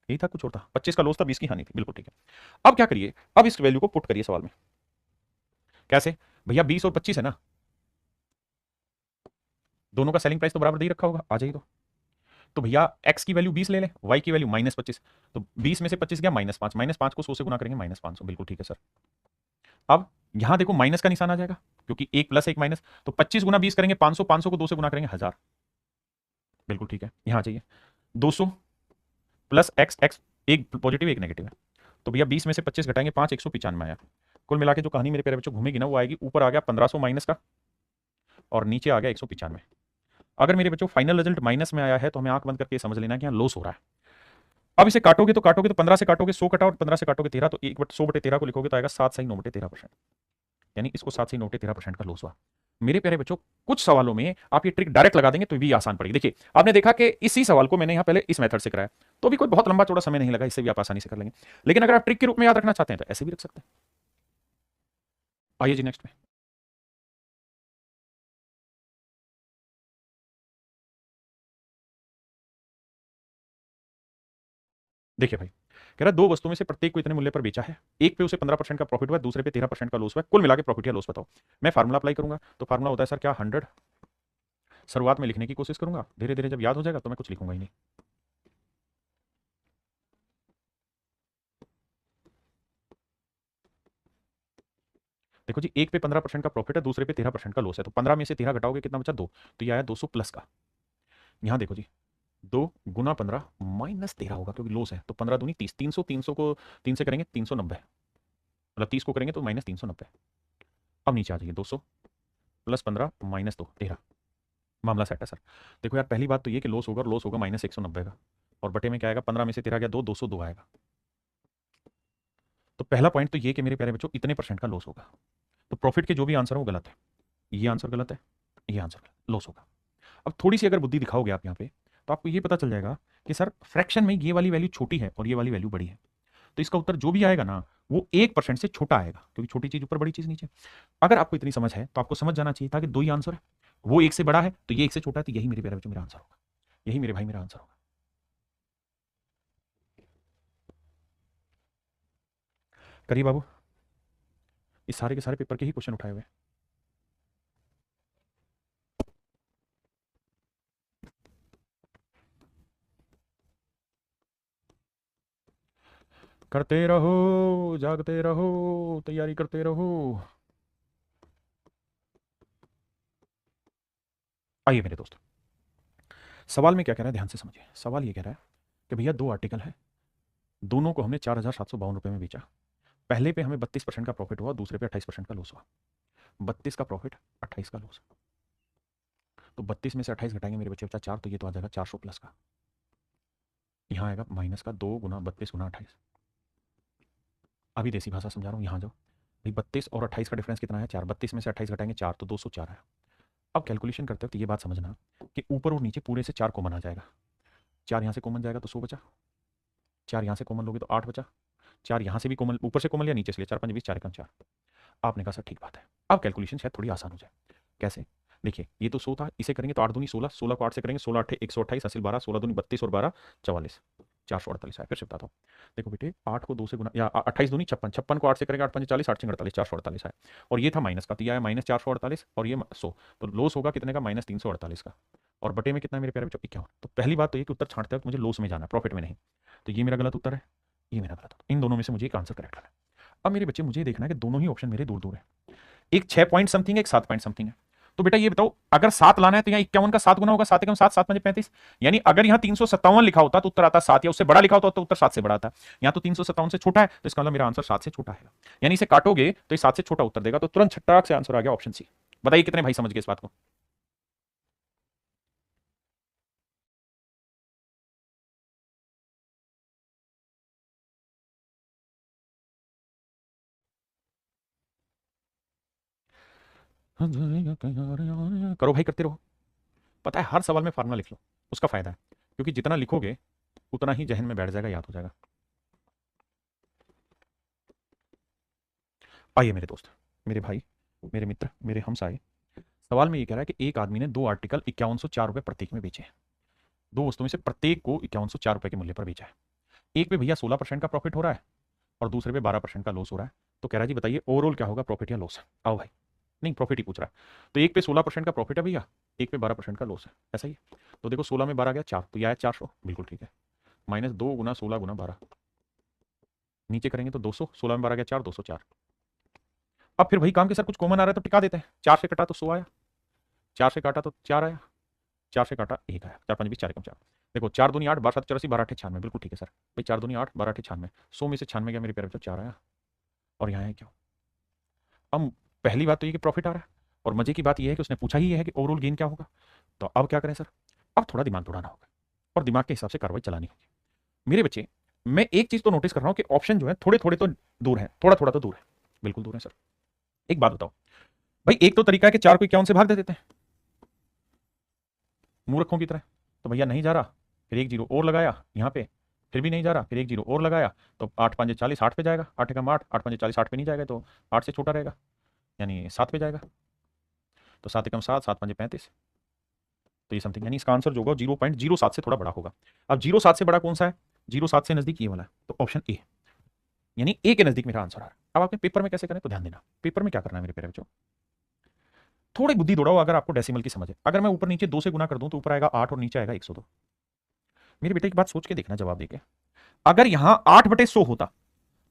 यही था, कुछ और था, 25 का लॉस था, 20 की हानि थी, बिल्कुल ठीक है। अब क्या करिए, अब इस वैल्यू को पुट करिए सवाल में। कैसे भैया? 20 और 25 है ना, दोनों का सेलिंग प्राइस तो बराबर दे ही रखा होगा, आ जाइए। तो भैया x की वैल्यू 20 ले लें, y की वैल्यू -25, तो 20 में से 25 गया -5, -5 को 100 से गुना करेंगे -500, बिल्कुल ठीक है सर। अब यहां देखो माइनस का निशान आ जाएगा, क्योंकि एक प्लस एक माइनस, तो 25 गुना 20 करेंगे 500, 500 को 2 से गुना करेंगे 1000, बिल्कुल ठीक है। यहां आ जाइए, 200 प्लस एक्स, एक्स एक पॉजिटिव एक नेगेटिव है, तो भैया 20 में से 25 घटाएंगे 5, 195 आया। कुल मिला के जो कहानी मेरे प्यारे बच्चों घूमेगी ना, वो आएगी ऊपर आ गया 1500 माइनस का, और नीचे आ गया 195। अगर मेरे बच्चों फाइनल रिजल्ट माइनस में आया है तो हमें आंख बंद करके समझ लेना कि यहाँ लॉस हो रहा है। अब इसे काटोगे तो 15 से काटोगे 100 कटा, और 15 से काटोगे 13, तो 100/13 को लिखोगे तो आएगा 7 सही 9/13%, यानी इसको 7 सही 9/13% का लॉस हुआ। मेरे प्यारे बच्चों कुछ सवालों में आप ये ट्रिक डायरेक्ट लगा देंगे तो भी आसान पड़ेगी। देखिए आपने देखा कि इसी सवाल को मैंने यहाँ पहले इस मेथड से कराया, तो भी कोई बहुत लंबा चौड़ा समय नहीं लगा, इससे भी आप आसानी से कर लेंगे। लेकिन अगर आप ट्रिक के रूप में याद रखना चाहते हैं तो ऐसे भी रख सकते हैं। आइए जी नेक्स्ट में। देखिए भाई, कह रहा दो वस्तुओं में से प्रत्येक को इतने मूल्य पर बेचा है, एक पे उसे 15% का प्रॉफिट हुआ, दूसरे पे 13% का लॉस हुआ, कुल मिला के प्रॉफिट या लॉस बताओ। मैं फार्मूला अप्लाई करूंगा, तो फार्मूला होता है सर क्या, 100। शुरुआत में लिखने की कोशिश करूंगा, धीरे धीरे जब याद हो जाएगा तो मैं कुछ लिखूंगा ही नहीं। देखो जी, एक पे 15% का प्रॉफिट है, दूसरे पे 13% का लॉस है, तो 15 में से 13 घटाओगे कितना बचा? 2, तो ये आया 200 प्लस का। यहां देखो जी, 2 गुना 15 माइनस 13 होगा, क्योंकि लॉस है, तो 15 दूनी 30, 300, 300 को 3 से करेंगे 390, मतलब 30 को करेंगे तो माइनस 390। अब नीचे आ जाइए, 200 प्लस 15 माइनस 2, 13, मामला सेट है सर। देखो यार, पहली बात तो ये कि लॉस होगा, और लॉस होगा -190 का, और बटे में क्या आएगा, 15 में से 13 गया 2, 202 आएगा। तो पहला पॉइंट तो ये कि मेरे प्यारे बच्चों इतने परसेंट का लॉस होगा, तो प्रॉफिट के जो भी आंसर हो गलत है, ये आंसर गलत है, ये आंसर गलत, लॉस होगा। अब थोड़ी सी अगर बुद्धि दिखाओगे आप यहाँ पे, तो आपको ये पता चल जाएगा कि सर फ्रैक्शन में ये वाली वैल्यू छोटी है और ये वाली वैल्यू बड़ी है, तो इसका उत्तर जो भी आएगा ना वो 1% से छोटा आएगा, क्योंकि छोटी चीज ऊपर बड़ी चीज नीचे। अगर आपको इतनी समझ है तो आपको समझ जाना चाहिए था कि दो ही आंसर है, वो एक से बड़ा है तो ये एक से छोटा है, तो यही मेरे प्यारे बच्चों मेरा आंसर होगा, यही मेरे भाई मेरा आंसर होगा। करिए बाबू, इस सारे के सारे पेपर के ही क्वेश्चन उठाए हुए। करते रहो, जागते रहो, तैयारी करते रहो। आइए मेरे दोस्त, सवाल में क्या कह रहा है ध्यान से समझिए। सवाल ये कह रहा है कि भैया दो आर्टिकल है, दोनों को हमने 4752 रुपए में बेचा। पहले पे हमें 32% का प्रॉफिट हुआ, दूसरे पे 28% का लॉस हुआ। 32 का प्रॉफिट, 28 का लॉस, तो 32 में से 28 घटाएंगे मेरे बच्चे बचा 4, तो ये तो आ जाएगा 400 प्लस का। यहाँ आएगा माइनस का 2 गुना 32 गुना 28। अभी देसी भाषा समझा रहा हूँ, यहाँ जाओ भाई, 32 और 28 का डिफरेंस कितना है? 4, 32 में से 28 घटाएंगे 4, तो 204 है। अब कैलकुलेशन करते वक्त ये बात समझना कि ऊपर और नीचे पूरे से 4 कॉमन आ जाएगा, 4 यहाँ से कॉमन जाएगा तो 100 बचा, 4 यहाँ से कॉमन लोगे तो 8 बचा, 4 यहाँ से भी कॉमन, ऊपर से कॉमन लिया नीचे से लिया, 4 5 20, 4 1 4। आपने कहा सर ठीक बात है, अब कैलकुलेशन शायद थोड़ी आसान हो जाए। कैसे? देखिए ये तो 100 था, इसे करेंगे तो 8 दूनी 16, 16 को 8 से करेंगे 16 8 128, हासिल 12, 16 दूनी 32 और 12 44, 448 आया। फिर से बताता हूँ, देखो बेटे 8 को 2 से गुना, या 28 दूनी 56, 56 को 8 से करेंगे 8 5 40, 8 6 48, 448 आया। और ये था माइनस का, तो ये आया -448 और ये 100, तो लॉस होगा कितने का, -348 का। और बटे में कितना है मेरे प्यारे बच्चों, 51। तो पहली बात तो ये कि उत्तर छांटते वक्त मुझे लॉस में जाना है, प्रॉफिट में नहीं। तो ये मेरा गलत उत्तर है, ये मेरा गलत उत्तर। इन दोनों में से मुझे एक आंसर करेक्ट करना है। अब मेरे बच्चे मुझे देखना है कि दोनों ही ऑप्शन मेरे दूर दूर है, एक 6 पॉइंट समथिंग है, एक 7 पॉइंट समथिंग है। तो बेटा ये बताओ, अगर 7 लाना है तो यहाँ 51 का 7 गुना होगा, 7 एकम 7, 7 पंजे 35। यानी अगर यहाँ 357 लिखा होता तो उत्तर आता 7, या उससे बड़ा लिखा होता तो उत्तर 7 से बड़ा आता। यहाँ तो 357 से छोटा है, तो इसका मतलब मेरा आंसर 7 से छोटा है। यानी इसे काटोगे तो ये 7 से छोटा उत्तर देगा, तो तुरंत छट्टाक से आंसर आ गया ऑप्शन सी। बताइए कितने भाई समझ गए इस बात को। करो भाई, करते रहो। पता है हर सवाल में फार्मूला लिख लो, उसका फायदा है, क्योंकि जितना लिखोगे उतना ही जहन में बैठ जाएगा, याद हो जाएगा। आइए मेरे दोस्त, मेरे भाई, मेरे मित्र, मेरे हमसाए, सवाल में ये कह रहा है कि एक आदमी ने दो आर्टिकल 5104 रुपए प्रत्येक में बेचे हैं। दो वस्तुओं में से प्रत्येक को 5104 रुपए के मूल्य पर बेचा है। एक पे भैया 16% का प्रॉफिट हो रहा है और दूसरे पे 12% का लॉस हो रहा है। तो कह रहा है जी बताइए ओवरऑल क्या होगा, प्रॉफिट या लॉस। आओ भाई, नहीं प्रॉफिट ही पूछ रहा है। तो एक पे 16% का प्रॉफिट है भैया, एक पे 12% का लॉस है, ऐसा ही है। तो देखो 16 में 12 गया 4, तो यह आया 400, बिल्कुल ठीक है। -2 गुना 16 गुना 12, नीचे करेंगे तो 200, 16 में 12 गया 4, 204। अब फिर वही काम के सर कुछ कॉमन आ रहा है तो टिका देते हैं। 4 से कटा तो 100 आया, 4 से काटा तो 4 आया, 4 से काटा 1 आया, 4 5 20, 4 एकम 4। देखो 4 दूनी 8, 12 7 84, 12 8 96, बिल्कुल ठीक है सर भाई। 4 दूनी 8, 12 8 96, 100 में से 96 गया मेरे प्यारे बच्चों, 4 आया। और यहाँ है क्यों, अब पहली बात तो ये कि प्रॉफिट आ रहा है, और मजे की बात ये है कि उसने पूछा ही ये है कि ओवरऑल गेन क्या होगा। तो अब क्या करें सर, अब थोड़ा दिमाग दौड़ाना होगा और दिमाग के हिसाब से कार्रवाई चलानी होगी। मेरे बच्चे, मैं एक चीज तो नोटिस कर रहा हूं कि ऑप्शन जो है थोड़े थोड़े तो दूर है, थोड़ा थोड़ा तो दूर है, बिल्कुल दूर है सर। एक बात बताओ भाई, एक तो तरीका है कि 4 को 51 से भाग दे देते हैं मूर्खों की तरह। तो भैया नहीं जा रहा, फिर एक जीरो और लगाया यहाँ पे, फिर भी नहीं जा रहा, फिर एक जीरो और लगाया, तो 8 5 40, 8 पे जाएगा, 8 एकम 8, 8 5 40, 8 पे नहीं जाएगा, तो 8 से छोटा रहेगा, यानी 7 पे जाएगा। तो 7 एकम 7, 7 5 35, तो ये समथिंग, यानी इसका आंसर जो होगा 0.07 से थोड़ा बड़ा होगा। अब 0.7 से बड़ा कौन सा है, 0.7 से नजदीक ये वाला है, तो ऑप्शन ए, यानी ए के नजदीक मेरा आंसर आ रहा है। अब आपके पेपर में कैसे करें, तो ध्यान देना, पेपर में क्या करना है मेरे प्यारे बच्चों, थोड़ी बुद्धि दौड़ाओ। अगर आपको डेसिमल की समझ है, अगर मैं ऊपर नीचे 2 से गुना कर दूं तो ऊपर आएगा 8 और नीचे आएगा 102। मेरे बेटे की बात सोच के देखना जवाब देके, अगर यहां 8/100 होता,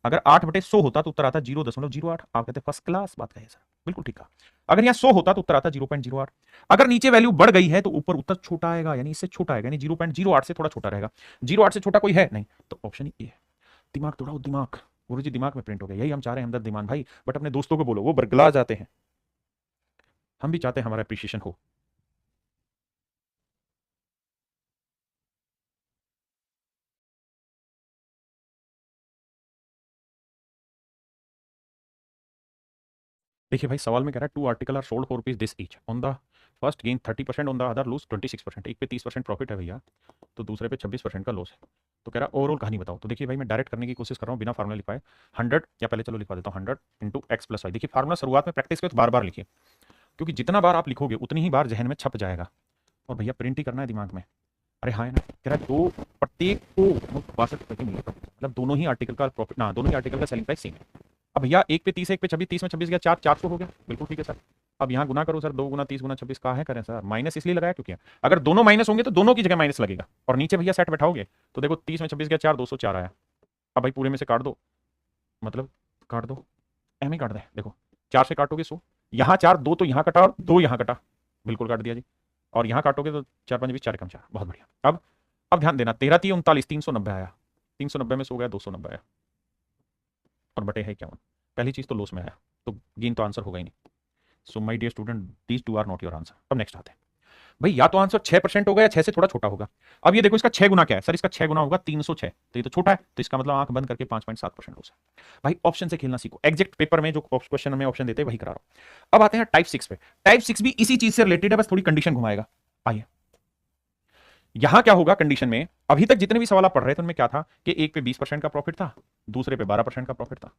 अगर 8/100 होता तो उत्तर आता 0.08। आप कहते फर्स्ट क्लास बात कही सर, बिल्कुल ठीक कहा। अगर यहाँ 100 होता तो उत्तर आता 0.08। अगर नीचे वैल्यू बढ़ गई है तो ऊपर उत्तर छोटा आएगा, यानी इससे छोटा आएगा, यानी 0.08 से थोड़ा छोटा रहेगा। 0.8 से छोटा कोई है नहीं, तो ऑप्शन ही ए है। दिमाग दौड़ाओ, दिमाग गुरु जी दिमाग में प्रिंट हो गया, यही हम चाह रहे हैं हमदर्द दिमान भाई। बट अपने दोस्तों को बोलो, वो बरगला जाते हैं, हम भी चाहते हैं हमारा अप्रिशिएशन हो। देखिए भाई सवाल में कह रहा है 2 article are sold for rupees this each, on the first gain 30%, on the other loose 26%। एक पे 30% प्रॉफिट है भैया, तो दूसरे पे 26% का लॉस है। तो कह रहा है ओवरऑल कहानी बताओ। तो देखिए भाई मैं डायरेक्ट करने की कोशिश कर रहा हूँ बिना फार्मूला लिखवाए। 100, या पहले चलो लिखवा देता हूँ, 100 इंटू एक्स प्लस वाई। देखिए फार्मूला शुरुआत में प्रैक्टिस करो तो बार बार लिखिए, क्योंकि जितना बार आप लिखोगे उतनी ही बार जहन में छप जाएगा। और भैया प्रिंट ही करना है दिमाग में। अरे हाँ है ना, कह रहा है दो प्रत्येक को 62 के मिलेगा, मतलब दोनों ही आर्टिकल का प्रॉफिट ना, दोनों ही आर्टिकल का सेलिंग प्राइस सेम है। अब भैया एक पे 30 है, एक पे 26, 30 में 26 गया 4, 400 हो गया, बिल्कुल ठीक है सर। अब यहाँ गुना करो सर, 2 गुना 30 गुना 26 कहा है करें सर, माइनस इसलिए लगाया क्योंकि अगर दोनों माइनस होंगे तो दोनों की जगह माइनस लगेगा। और नीचे भैया सेट बैठाओगे तो देखो 30 में 26 गया 4, 204 आया। अब भाई पूरे में से काट दो, मतलब काट दो, एम ही काट दे। देखो 4 से काटोगे 100, यहाँ 4, 2 तो यहाँ कटा और 2 यहाँ कटा, बिल्कुल काट दिया जी। और यहाँ काटोगे तो 4 5 20, 4 कम 4, बहुत बढ़िया। अब ध्यान देना, 13 3 39, 390 आया, 390 में से हो गया 290 आया, और बटे है 51। पहली चीज तो लॉस में आया, तो गेन तो आंसर होगा ही नहीं। So my dear student, these two are not your answer. अब नेक्स्ट आते हैं भाई, या तो आंसर 6% होगा या 6 से थोड़ा छोटा होगा। अब ये देखो इसका 6 गुना क्या है सर, इसका 6 गुना होगा 306, तो ये तो छोटा है, तो इसका मतलब आंख बंद करके 5.7% लॉस है। भाई ऑप्शन से खेलना सीखो, एग्जैक्ट पेपर में जो क्वेश्चन में ऑप्शन देते हैं वही करा रहा हूं। अब आते हैं टाइप 6 पे। टाइप 6 भी इसी चीज से रिलेटेड है, बस थोड़ी कंडीशन घुमाएगा। आइए यहां क्या होगा कंडीशन में, अभी तक जितने भी सवाल आप पढ़ रहे थे उनमें क्या था कि एक पे 20% का प्रॉफिट था, दूसरे पे 12% का प्रॉफिट था।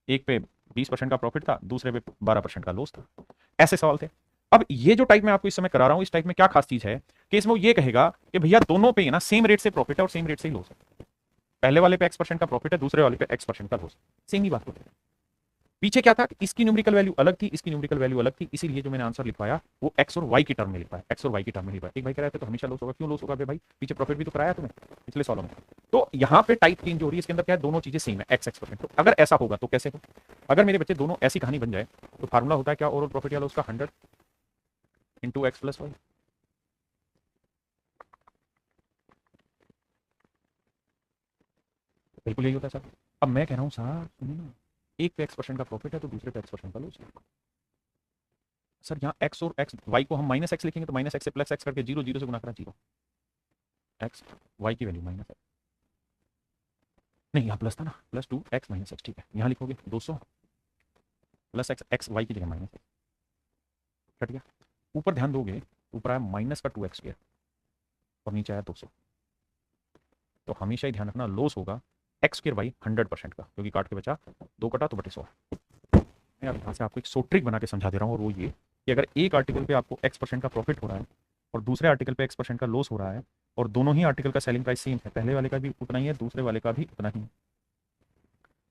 एक पे 20% का प्रॉफिट था, दूसरे पे 12% का लॉस था, ऐसे सवाल थे। अब ये जो टाइप में आपको इस समय करा रहा हूं, इस टाइप में क्या खास चीज है कि इसमें वो ये कहेगा कि भैया दोनों पे ना सेम रेट से प्रॉफिट है और सेम रेट से ही लॉस है। पहले वाले पे x% का प्रॉफिट है, दूसरे वाले पे x% का लॉस, सेम ही बात होती है। पीछे क्या था, इसकी न्यूमेरिकल वैल्यू अलग थी, इसकी न्यूमेरिकल वैल्यू अलग थी, इसीलिए जो मैंने आंसर लिखवाया वो x और y की टर्म में लिखवाया, x और y की टर्म में लिखवाया। एक भाई कह रहे थे तो हमेशा लॉस होगा, क्यों लॉस होगा भाई, पीछे प्रॉफिट भी तो कराया तुम्हें पिछले सालों में। तो यहाँ पे टाइप चेंज हो रही है, इसके अंदर क्या है, दोनों चीजें सेम है, x%। तो अगर ऐसा होगा तो कैसे हो, अगर मेरे बच्चे दोनों ऐसी कहानी बन जाए तो फार्मूला होता है क्या, ओवरऑल प्रॉफिट या लॉस का 100 इंटू एक्स प्लस वाई। बिल्कुल यही होता है सर। अब मैं कह रहा हूँ सर सुनिए ना, एक पे x% का प्रॉफिट है तो दूसरे पे x% का लॉस है। सर यहाँ x और x y को हम माइनस एक्स लिखेंगे तो माइनस एक्स से प्लस एक्स करके जीरो, जीरो से गुना करा जीरो, एक्स वाई की वैल्यू माइनस है, नहीं यहाँ प्लस था ना, प्लस 2x माइनस एक्स, ठीक है यहाँ लिखोगे 200 प्लस एक्स, एक्स वाई की जगह माइनस एक्स, कट गया। ऊपर ध्यान दोगे, ऊपर आया माइनस का 2x² और नीचे आया 200। तो हमेशा ही ध्यान रखना लॉस होगा x² बाई 100% का, क्योंकि काट के बचा 2 कटा तो बटे 100। मैं अब यहाँ से आपको एक सो ट्रिक बना के समझा दे रहा हूँ, और वो ये कि अगर एक आर्टिकल पे आपको x% का प्रॉफिट हो रहा है और दूसरे आर्टिकल पे x% का लॉस हो रहा है, और दोनों ही आर्टिकल का सेलिंग प्राइस सेम है, पहले वाले का भी उतना ही है, दूसरे वाले का भी उतना ही है,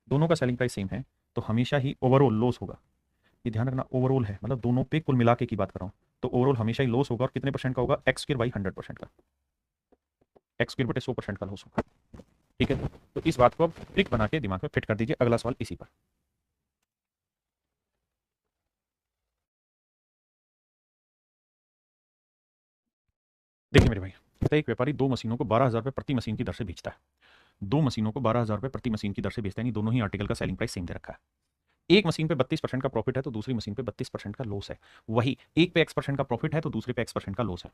दोनों का सेलिंग प्राइस सेम है, तो हमेशा ही ओवरऑल लॉस होगा। ये ध्यान रखना, ओवरऑल है मतलब दोनों पे कुल मिला के की बात कर रहा हूँ, तो ओवरऑल हमेशा ही लॉस होगा, और कितने परसेंट का होगा, x² बाई 100% का, x² बटे 100% का लॉस होगा। ठीक है, तो इस बात को अब ट्रिक बना के दिमाग में फिट कर दीजिए। अगला सवाल इसी पर। देखिए मेरे भाई, कहता है एक व्यापारी दो मशीनों को 12,000 रुपये प्रति मशीन की दर से बेचता है, दो मशीनों को 12,000 रुपये प्रति मशीन की दर से बेचता है, यानी दोनों ही आर्टिकल का सेलिंग प्राइस सेम दे रखा है। एक मशीन पे 32% का प्रॉफिट है तो दूसरी मशीन पे 32% का लॉस है, वही एक पे x% का प्रॉफिट है तो दूसरे पे x% का लॉस है।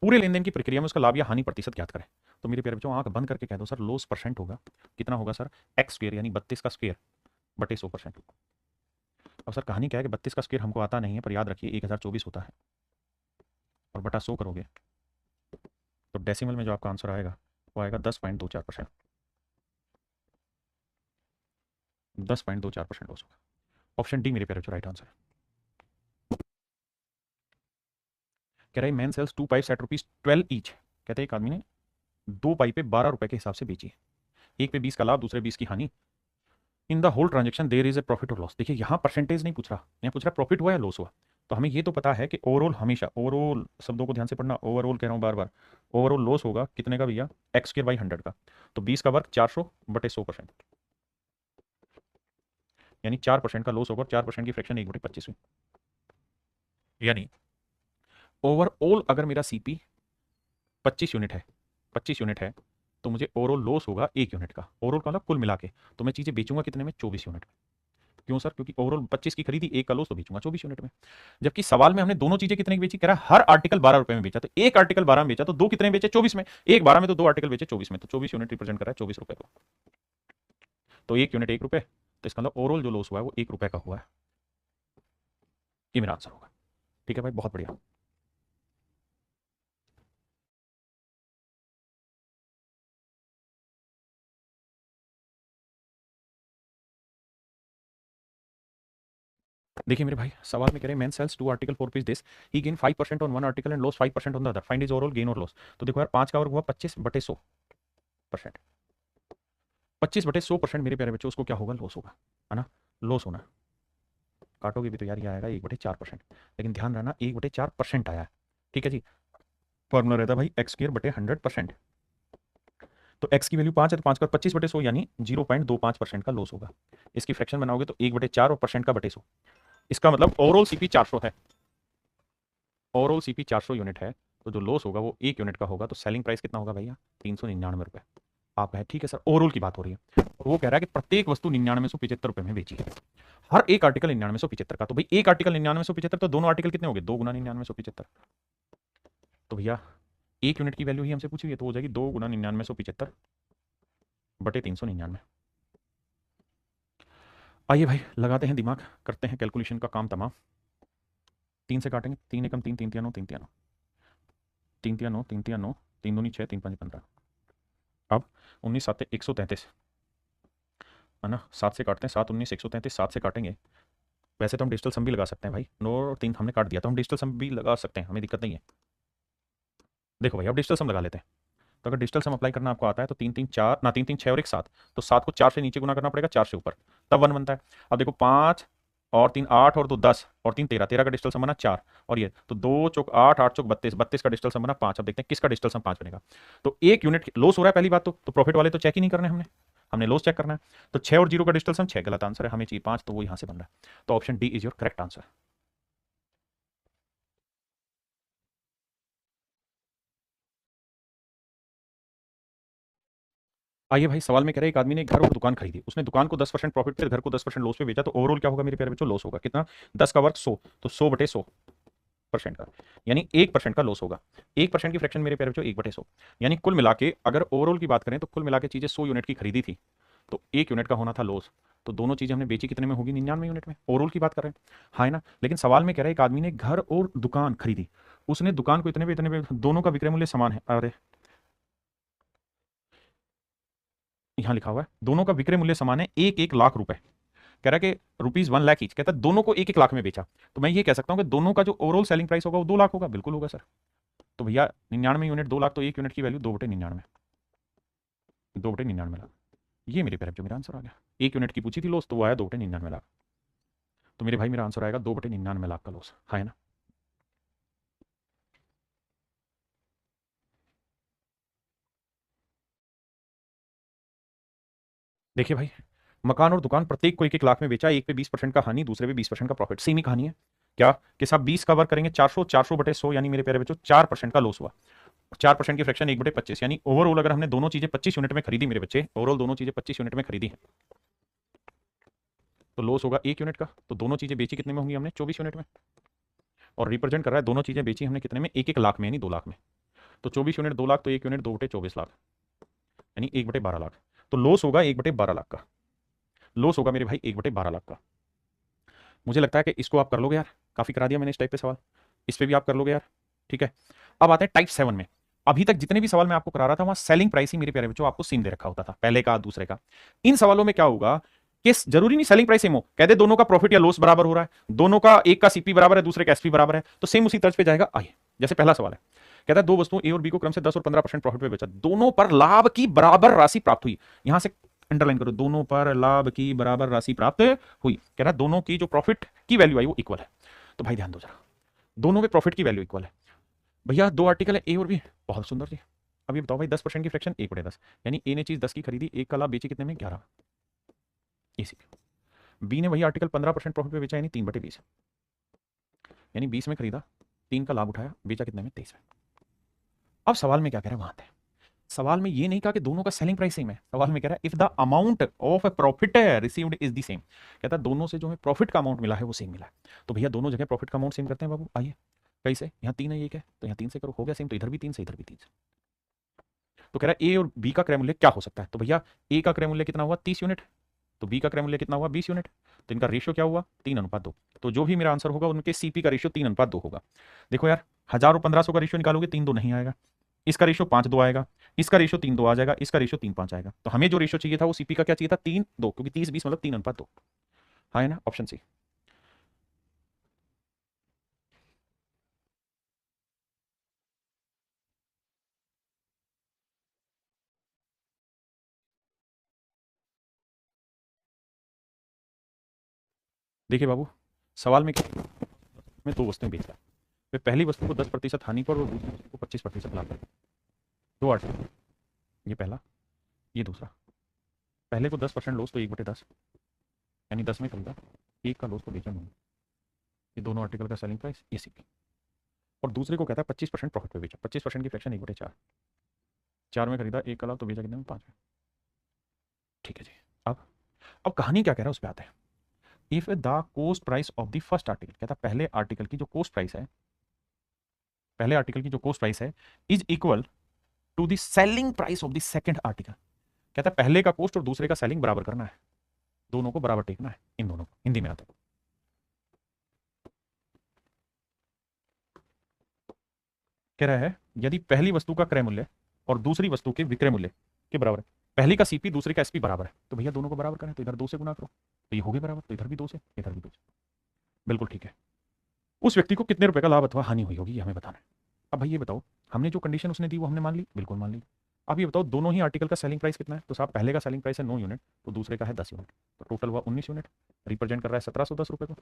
पूरे लेन देन की प्रक्रिया में उसका लाभ या हानि प्रतिशत ज्ञात करें। तो मेरे प्यारे बच्चों आंख बंद करके कह दो सर, लॉस परसेंट होगा, कितना होगा सर, x² यानी 32 का स्क्वायर बटे 100%। अब सर कहानी क्या है कि 32 का स्क्वायर हमको आता नहीं है, पर याद रखिए 1024 होता है, और बटा 100 करोगे तो डेसिमल में जो आपका आंसर आएगा वो आएगा 10.24%, 10.24% लॉस होगा। ऑप्शन डी मेरे प्यारे बच्चों राइट आंसर। कह रहे man sells 2 pipes at ₹12 each. कहते हैं एक आदमी ने दो पाइपें 12 रुपए के हिसाब से बेची, एक पे 20 का लाभ, दूसरे 20 की हानि। In the whole transaction there is a profit और लॉस। देखिए यहाँ परसेंटेज नहीं पूछ रहा, यहाँ पूछ रहा प्रॉफिट हुआ या लॉस हुआ। तो हमें ये तो पता है कि ओवरऑल, हमेशा ओवरऑल शब्दों को ध्यान से पढ़ना, ओवरऑल कह रहा हूँ बार बार, ओवरऑल लॉस होगा कितने का भैया, x² बाई 100 का, तो 20 का वर्ग 400 बटे 100%, यानी 4% का लॉस होगा, 4% की फ्रैक्शन 1/25 हुई। यानी ओवरऑल अगर मेरा सीपी 25 यूनिट है, 25 यूनिट है, तो मुझे ओवरऑल लॉस होगा 1 यूनिट का, ओवरऑल का मतलब कुल मिला के, तो मैं चीज़ें बेचूंगा कितने में, 24 यूनिट में। क्यों सर, क्योंकि ओवरऑल 25 की खरीदी, एक का लॉस, तो बेचूंगा 24 यूनिट में। जबकि सवाल में हमने दोनों चीजें कितने की बेची, कह रहा है हर आर्टिकल 12 रुपए में बेचा, तो एक आर्टिकल 12 में बेचा तो दो कितने बेचे, 24 में, एक 12 में तो दो आर्टिकल बेचे 24 में, तो 24 यूनिट रिप्रेजेंट कर रहा है 24 रुपए को, तो एक यूनिट 1 रुपए, तो इसका मतलब ओवरऑल जो लॉस हुआ है वो 1 रुपए का हुआ है। ये मेरा आंसर होगा। ठीक है भाई, बहुत बढ़िया। देखिए मेरे भाई, सवाल में कह रहे हैं man sells two article for rupees this, he gain 5% on one article and loss 5% on the other, find is overall gain और लॉस। तो देखो यार, 5 का वर्ग हुआ 25 बटे 100%, 25 बटे 100% मेरे प्यारे बच्चों, उसको क्या होगा, लॉस होगा, है ना, लॉस होना। काटोगे भी तो यार ये आएगा 1/4%, लेकिन ध्यान रखना 1/4% आया है। ठीक है जी, फॉर्मूला रहता है भाई x² बटे 100%। तो x की वैल्यू 5 है, तो 5 का 25/100 यानी 0.25% का लॉस होगा। इसकी फ्रैक्शन बनाओगे तो 1/4 और परसेंट का बटे 100, इसका मतलब ओवरऑल सीपी 400 है, ओवरऑल सीपी 400 यूनिट है, तो जो लॉस होगा वो 1 यूनिट का होगा। तो सेलिंग प्राइस कितना होगा भैया, 399 रुपये। आप कहे ठीक है सर, ओवरऑल की बात हो रही है, और वो कह रहा है कि प्रत्येक वस्तु 9975 रुपये में बेची है, हर एक आर्टिकल 9975 का। तो भाई एक आर्टिकल 9975, तो दोनों आर्टिकल कितने हो गए, 2 गुना 9975। तो भैया एक यूनिट की वैल्यू ही हमसे पूछी हुई है, तो हो जाएगी 2 गुना 9975 बटे 399। आइए भाई लगाते हैं दिमाग, करते हैं कैलकुलेशन का काम तमाम। 3 से काटेंगे, 3 एकम 3, 3 तिया 9, 3 तिया 9, 3 तिया 9, 3 तिया 9, 3 दूनी 6, 3 5 15। अब 19 7 133, है ना, 7 से काटते हैं, 7 19 133, 7 से काटेंगे। वैसे तो हम डिजिटल सम भी लगा सकते हैं भाई, 9 और 3 हमने काट दिया, तो हम डिजिटल सम भी लगा सकते हैं, हमें दिक्कत नहीं है। देखो भाई अब डिजिटल सम लगा लेते हैं। तो अगर डिजिटल सम अप्लाई करना आपको आता है तो 3 3 4 ना 3 3 6 और एक 7, तो 7 को 4 से नीचे गुना करना पड़ेगा, 4 से ऊपर, तब 1 बनता है। अब देखो 5 और 3 8 और 2 10 और 3 13, 13 का डिजिटल सम बना 4, और ये तो 2 चौक 8 8 चौक 32, 32 का डिजिटल सम बना 5। अब देखते हैं किसका डिजिटल सम 5 बनेगा। तो 1 यूनिट लॉस हो रहा है पहली बात, तो प्रॉफिट वाले तो चेक ही नहीं करने हमने, हमने लॉस चेक करना है। तो 6 और 0 का डिजिटल सम 6 गलत आंसर है, हमें चाहिए 5, तो वो यहां से बन रहा है। तो option D is your correct answer. आइए भाई, सवाल में कह रहे हैं एक आदमी ने एक घर और दुकान खरीदी, उसने दुकान को 10% प्रॉफिट पे, घर को 10% लॉस पे बेचा, तो ओवरऑल क्या होगा मेरे प्यारे बच्चों, लॉस होगा। कितना? 10 का वर्ग 100, तो 100/100% का, यानी 1% का लॉस होगा। 1% की फ्रैक्शन मेरे प्यारे बच्चों 1/100, यानी कुल मिला के अगर ओवरऑल की बात करें तो कुल मिला के चीजें 100 यूनिट की खरीदी थी, तो 1 यूनिट का होना था लॉस, तो दोनों चीजें हमने बेची कितने में होगी, 99 यूनिट में। ओवरऑल की बात कर रहे हैं, हाँ है ना। लेकिन सवाल में कह रहा है एक आदमी ने घर और दुकान खरीदी, उसने दुकान को इतने पे, दोनों का विक्रय मूल्य समान है। अरे यहाँ लिखा हुआ है दोनों का विक्रय मूल्य समान है, 1 1 लाख रुपए। कह रहा है कि ₹1 लाख ईच, कहता है दोनों को 1 1 लाख में बेचा, तो मैं ये कह सकता हूँ कि दोनों का जो ओवरऑल सेलिंग प्राइस होगा वो 2 लाख होगा। बिल्कुल होगा सर। तो भैया 99 यूनिट 2 लाख, तो 1 यूनिट की वैल्यू 2/99, 2/99 लाख। ये मेरे प्यारे जो मेरा आंसर आ गया। 1 यूनिट की पूछी थी लॉस, तो वो आया 2/99 लाख। तो मेरे भाई मेरा आंसर आएगा 2/99 लाख का लॉस, है ना। देखिए भाई, मकान और दुकान प्रत्येक को 1 1 लाख में बेचा, एक पे 20% का हानि, दूसरे पे 20% का प्रॉफिट, सेम ही कहानी है। क्या कि साहब 20 का वर्ग करेंगे 400, 400/100, यानी मेरे प्यारे बच्चों 4% का लॉस हुआ। 4% की फ्रैक्शन 1/25, यानी ओवरऑल अगर हमने दोनों चीजें 25 यूनिट में खरीदी मेरे बच्चे, ओवरऑल दोनों चीजें 25 यूनिट में खरीदी है, तो लॉस होगा 1 यूनिट का। तो दोनों चीजें बेची कितने में होंगी हमने, 24 यूनिट में। और रिप्रेजेंट कर रहा है दोनों चीजें बेची हमने कितने में, 1 1 लाख में, यानी 2 लाख में। तो 24 यूनिट 2 लाख, तो 1 यूनिट 2/24 लाख, यानी 1/12 लाख। तो लॉस होगा 1/12 लाख का, लॉस होगा मेरे भाई 1/12 लाख का। मुझे लगता है कि इसको आप कर लोगे यार, काफी करा दिया मैंने इस टाइप पे सवाल, इस पे भी आप कर लोगे यार। ठीक है, अब आते हैं टाइप 7 में। अभी तक जितने भी सवाल मैं आपको करा रहा था वहां सेलिंग प्राइस ही मेरे प्यारे बच्चों आपको सेम दे रखा होता था, पहले का दूसरे का। इन सवालों में क्या होगा कि जरूरी नहीं सेलिंग प्राइस सेम हो, कहते दोनों का प्रॉफिट या लॉस बराबर हो रहा है, दोनों का, एक का सीपी बराबर है दूसरे का एसपी बराबर है, तो सेम उसी तर्ज पे जाएगा। आइए, जैसे पहला सवाल है, कहता है दो वस्तुओं ए और बी को क्रम से 10 और 15% प्रॉफिट पे बेचा, दोनों पर लाभ की बराबर राशि प्राप्त हुई। यहां से अंडरलाइन करो, दोनों पर लाभ की बराबर राशि प्राप्त हुई। कह रहा है दोनों की जो प्रॉफिट की वैल्यू आई वो इक्वल है। तो भाई ध्यान दो जरा, दोनों में प्रॉफिट की वैल्यू इक्वल है। भैया दो आर्टिकल है ए और बी, बहुत सुंदर जी। अब ये बताओ भाई 10% की फ्रैक्शन 1/10, यानी ए ने चीज 10 की खरीदी, एक का लाभ बेची कितने में, 11, इसी। बी ने वही आर्टिकल 15% प्रॉफिट पे बेचा, यानी 3/20, यानी 20 में खरीदा, 3 का लाभ उठाया, बेचा कितने में, 23 में। अब सवाल में क्या कह रहा है वहां थे, सवाल में ये नहीं कहा कि दोनों का सेलिंग प्राइस सेम है, सवाल में कह रहा है if the amount of profit received is the same, कहता है दोनों से जो हमें प्रॉफिट का अमाउंट मिला है वो सेम मिला है। तो भैया दोनों जगह प्रॉफिट का अमाउंट सेम करते हैं बाबू, आइए। कैसे, यहाँ 3 है, ये क्या है, तो यहाँ 3 से करो, हो गया सेम, तो इधर भी 3 से, इधर भी 3 से। तो कह रहा है ए और बी का क्रय मूल्य क्या हो सकता है, तो भैया ए का क्रय मूल्य कितना हुआ, 30 यूनिट, तो बी का क्रय मूल्य कितना हुआ, 20 यूनिट, तो इनका रेशियो क्या हुआ, 3:2। तो जो भी मेरा आंसर होगा उनके सीपी का रेशियो 3:2 होगा। देखो यार, 1000 और 1500 का रेशियो निकालोगे 3:2 नहीं आएगा, इसका रेशियो 5:2 आएगा, इसका रेशियो 3:2 आ जाएगा, इसका रेशियो 3:5 आएगा। तो हमें जो रेशियो चाहिए था वो सीपी का क्या चाहिए था, 3:2, क्योंकि 30 20 मतलब 3:2। हाँ है ना, ऑप्शन सी। देखिए बाबू, सवाल में क्या, में दो वस्तुएं बेच रहा है, वे पहली वस्तु को 10% हानि पर और दूसरी वस्तु को 25% लाभ पर। दो आर्टिकल, ये पहला, ये दूसरा। पहले को 10% लॉस, तो 1/10, यानी 10 में खरीदा, एक का लॉस तो बेचा नहीं, ये दोनों आर्टिकल का सेलिंग प्राइस, ये सीपी। और दूसरे को कहता है 25% प्रॉफिट पे बेचा, 25% की फ्रैक्शन 1/4, 4 में खरीदा, एक का लाभ तो बेचा कितने में, 5 में। ठीक है जी। अब कहानी क्या कह रहा है उस पर आते हैं। If the coast price of the first article, कहता है पहले आर्टिकल की जो कोस्ट प्राइस है, पहले आर्टिकल की जो कोस्ट प्राइस है is equal to the selling price of the second article, कहता है पहले का कोस्ट और दूसरे का सेलिंग बराबर करना है, दोनों को बराबर टेकना है, इन दोनों को हिंदी में आता है। कह रहा है यदि पहली वस्तु का क्रय मूल्य और दूसरी वस्तु के विक्रय मूल्य के बराबर है, पहली का सीपी दूसरे का एसपी बराबर है, तो भैया दोनों को बराबर करें, तो इधर 2 से गुना करो, तो ये हो गए बराबर, तो इधर भी 2 से, इधर भी 2 से। बिल्कुल ठीक है। उस व्यक्ति को कितने रुपए का लाभ अथवा हानि हुई होगी ये हमें बताना है। अब भाई ये बताओ, हमने जो कंडीशन उसने दी वो हमने मान ली, बिल्कुल मान ली। अब ये बताओ दोनों ही आर्टिकल का सेलिंग प्राइस कितना है? तो साहब पहले का सेलिंग प्राइस है 9 यूनिट, तो दूसरे का है 10 यूनिट, तो टोटल हुआ 19 यूनिट, रिप्रेजेंट कर रहा है 1710 रुपये को।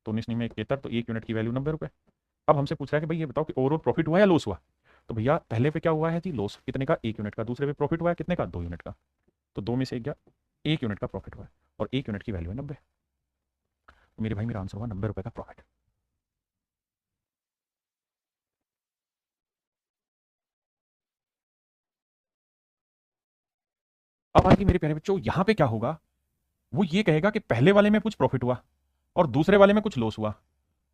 तो 19 में 71, तो 1 यूनिट की वैल्यू 90 रुपये। अब हमसे पूछ रहा है कि भाई ये बताओ कि ओवरऑल प्रॉफिट हुआ या लॉस हुआ? तो भैया पहले पे क्या हुआ है जी? लॉस। कितने का? 1 यूनिट का। दूसरे पे प्रॉफिट हुआ है कितने का? 2 यूनिट का। तो 2 में से गया 1 यूनिट का प्रॉफिट हुआ है, और 1 यूनिट की वैल्यू है 90। तो मेरे भाई मेरा आंसर हुआ 90 रुपये का प्रॉफिट। अब आगे मेरे प्यारे बच्चों यहाँ पे क्या होगा, वो ये कहेगा कि पहले वाले में कुछ प्रॉफिट हुआ और दूसरे वाले में कुछ लॉस हुआ,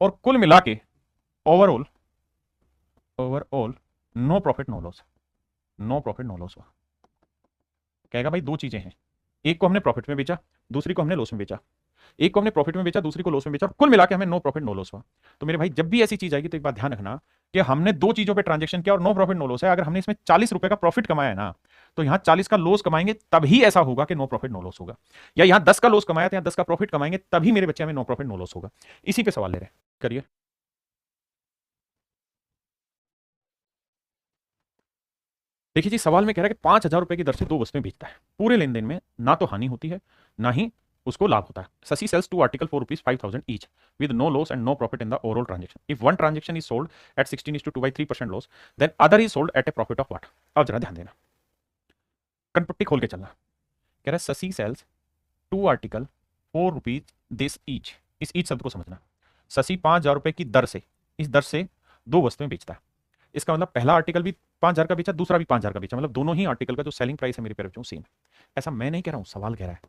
और कुल मिला के overall overall no profit no loss, no profit no loss हुआ। कहेगा भाई दो चीजें हैं, एक को हमने प्रॉफिट में बेचा, दूसरी को हमने लॉस में बेचा। एक को हमने प्रॉफिट में बेचा, दूसरी को लॉस में बेचा, और कुल मिला के हमें नो प्रॉफिट नो लॉस हुआ। तो मेरे भाई जब भी ऐसी चीज आएगी तो एक बात ध्यान रखना कि हमने दो चीजों पे ट्रांजेक्शन किया और नो प्रॉफिट नो लॉस है। अगर हमने इसमें 40 रुपए का प्रॉफिट कमाया है ना, तो यहां 40 का लॉस कमाएंगे तभी ऐसा होगा कि नो प्रॉफिट नो लॉस होगा। या यहां 10 का लॉस कमाया तो यहां 10 का प्रॉफिट कमाएंगे तभी मेरे बच्चे हमें नो प्रॉफिट नो लॉस होगा। इसी पे सवाल ले रहे हैं, करिए। देखिए जी, सवाल में कह रहा है कि 5,000 रुपए की दर से दो वस्तुएं बेचता है, पूरे लेन देन में ना तो हानि होती है ना ही उसको लाभ होता है। Shashi sells two article for rupees 5,000 each with no loss and no profit in the overall transaction. If one transaction is sold at 16:2 by 3% loss, then other is sold at a profit of what? अब जरा ध्यान देना, कनपट्टी खोल के चलना। कह रहा है Shashi sells two article for rupees this each. इस ईच शब्द को समझना। शशि 5,000 रुपए की दर से, इस दर से दो वस्तुएं बेचता है। इसका मतलब पहला आर्टिकल भी 5,000 का बेचा, दूसरा भी 5,000 का बेचा, मतलब दोनों ही आर्टिकल का जो सेलिंग प्राइस है मेरे प्यारे बच्चों सेम है। ऐसा मैं नहीं कह रहा हूं, सवाल कह रहा है।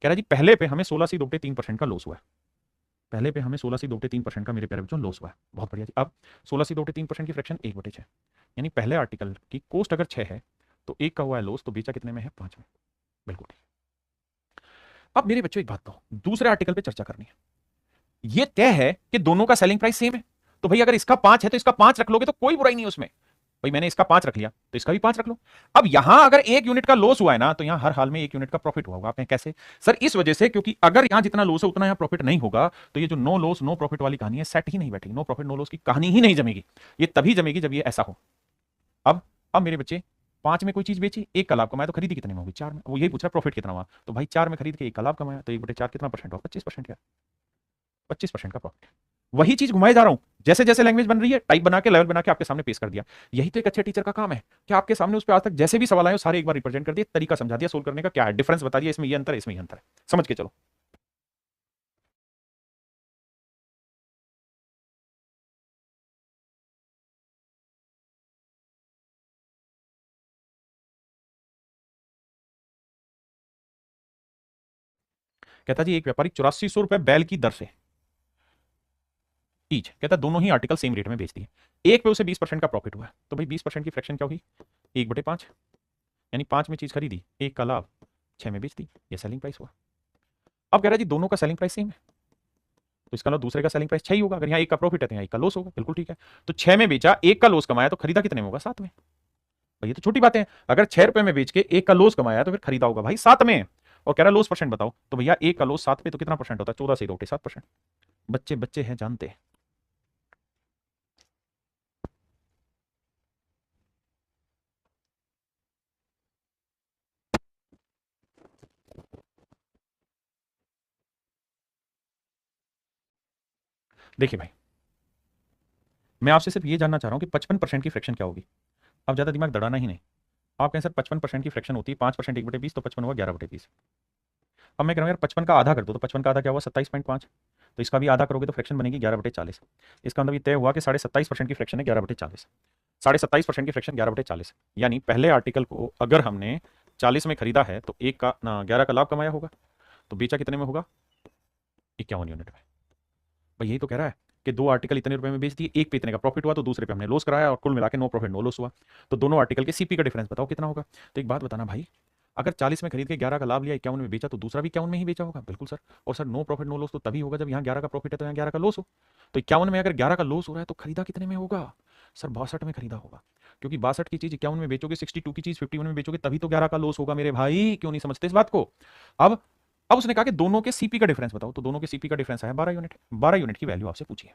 कह रहा है जी पहले पे हमें 16.3% का लॉस हुआ है, पहले पे हमें 16.3% का मेरे प्यारे बच्चों लॉस हुआ है। बहुत बढ़िया जी। अब 16.3% की फ्रैक्शन 1/6, यानी पहले आर्टिकल की कॉस्ट अगर 6 है तो 1 का हुआ है लॉस, तो बेचा कितने में है? 5 में। बिल्कुल ठीक। अब मेरे बच्चों एक बात कहो, दूसरे आर्टिकल पे चर्चा करनी है। ये तय है कि दोनों का सेलिंग प्राइस सेम है, तो भाई अगर इसका 5 है तो इसका 5 रख लोगे तो कोई बुराई नहीं है उसमें। भाई मैंने इसका 5 रख लिया तो इसका भी 5 रख लो। अब यहां अगर 1 यूनिट का लॉस हुआ है ना, तो यहां हर हाल में 1 यूनिट का प्रॉफिट हुआ होगा। आप कैसे? सर इस वजह से, क्योंकि अगर यहां जितना लॉस है उतना यहां प्रॉफिट नहीं होगा, तो ये जो नो लॉस नो प्रॉफिट वाली कहानी है सेट ही नहीं बैठेगी, नो प्रॉफिट नो लॉस की कहानी ही नहीं जमेगी। ये तभी जमेगी जब ये ऐसा हो। अब मेरे बच्चे 5 में कोई चीज बेची, 1 का लाभ कमाया, तो खरीदी कितने में होगी? 4 में। वो यही पूछ रहा है प्रॉफिट कितना हुआ, तो भाई 4 में खरीद के 1 का लाभ कमाया, तो 1/4 कितना परसेंट हुआ? 25% का, 25% का प्रॉफिट। वही चीज घुमाए जा रहा हूं, जैसे जैसे लैंग्वेज बन रही है टाइप बना के लेवल बना के आपके सामने पेश कर दिया। यही तो एक अच्छे टीचर का काम है कि आपके सामने उस पर आज तक जैसे भी सवाल आए सारे एक बार रिप्रेजेंट कर दिए, तरीका समझा दिया, सोल्व करने का क्या है, डिफरेंस बता दिया, इसमें ये अंतर है, इसमें ये अंतर है, समझ के चलो। कहता जी एक व्यापारी 8400 रुपए बैल की दर से ईच, कहता दोनों ही आर्टिकल सेम रेट में बेचती है, एक पे उसे 20% का प्रॉफिट हुआ है, तो भाई 20% की फ्रैक्शन क्या होगी? 1/5, यानी 5 में चीज खरीदी, 1 का लाभ, 6 में बेच दी, ये सेलिंग प्राइस हुआ। अब कह रहा है जी दोनों का सेलिंग प्राइस सेम है, तो इसका मतलब दूसरे का सेलिंग प्राइस 6 ही होगा। अगर यहाँ 1 का प्रॉफिट है तो यहाँ 1 का लॉस होगा। बिल्कुल ठीक है। तो 6 में बेचा, 1 का लॉस कमाया, तो खरीदा कितने में होगा? 7 में। भाई ये तो छोटी बात है, अगर 6 रुपए में बेच के 1 का लॉस कमाया तो फिर खरीदा होगा भाई 7 में। और कह रहा लॉस परसेंट बताओ, तो भैया 1 का लॉस 7 पे तो कितना परसेंट होता है? 14 से 2/7%। बच्चे बच्चे हैं, जानते हैं। देखिए भाई, मैं आपसे सिर्फ ये जानना चाह रहा हूं कि 55% की फ्रैक्शन क्या होगी। अब ज्यादा दिमाग दड़ाना ही नहीं। आप कहें सर 55% की फ्रैक्शन होती है 5% 1/20, तो 55 हुआ 11/20। अब मैं कह रहा हूँ यार 55 का आधा कर दो, तो 55 का आधा क्या हुआ? 27.5। तो इसका भी आधा करोगे तो फ्रैक्शन बनेगी 11/40। इसका मतलब ये तय हुआ कि 27.5% की फ्रैक्शन है 11/40। 27.5% की फ्रैक्शन 11/40, यानी पहले आर्टिकल को अगर हमने 40 में खरीदा है तो 1 का ना 11 का लाभ कमाया होगा, तो बेचा कितने में होगा? 51 यूनिट में। भाई यही तो कह रहा है कि दो आर्टिकल इतने रुपए में बेच दिए, एक पे इतने का प्रॉफिट हुआ तो दूसरे पे हमने लॉस कराया, और कुल मिला के नो प्रॉफिट नो लॉस हुआ। तो दोनों आर्टिकल के सीपी का डिफरेंस बताओ कितना होगा? तो एक बात बताना भाई, अगर 40 में खरीद के 11 का लाभ लिया, 51 में बेचा, तो दूसरा भी 51 में ही बेचा होगा। बिल्कुल सर। और sir no profit no loss तो तभी होगा जब यहाँ 11 का प्रॉफिट है तो यहाँ 11 का लॉस हो। तो 51 में अगर 11 का लॉस हो रहा है तो खरीदा कितने में होगा? सर 62 में खरीदा होगा, क्योंकि 62 की चीज 51 में बेचोगे, 62 की चीज 51 में बेचोगे, तभी तो 11 का लॉस होगा मेरे भाई। क्यों नहीं समझते इस बात को? अब अब उसने कहा कि दोनों के सीपी का डिफरेंस बताओ, तो दोनों के सीपी का डिफरेंस है 12 यूनिट। 12 यूनिट की वैल्यू आपसे पूछिए,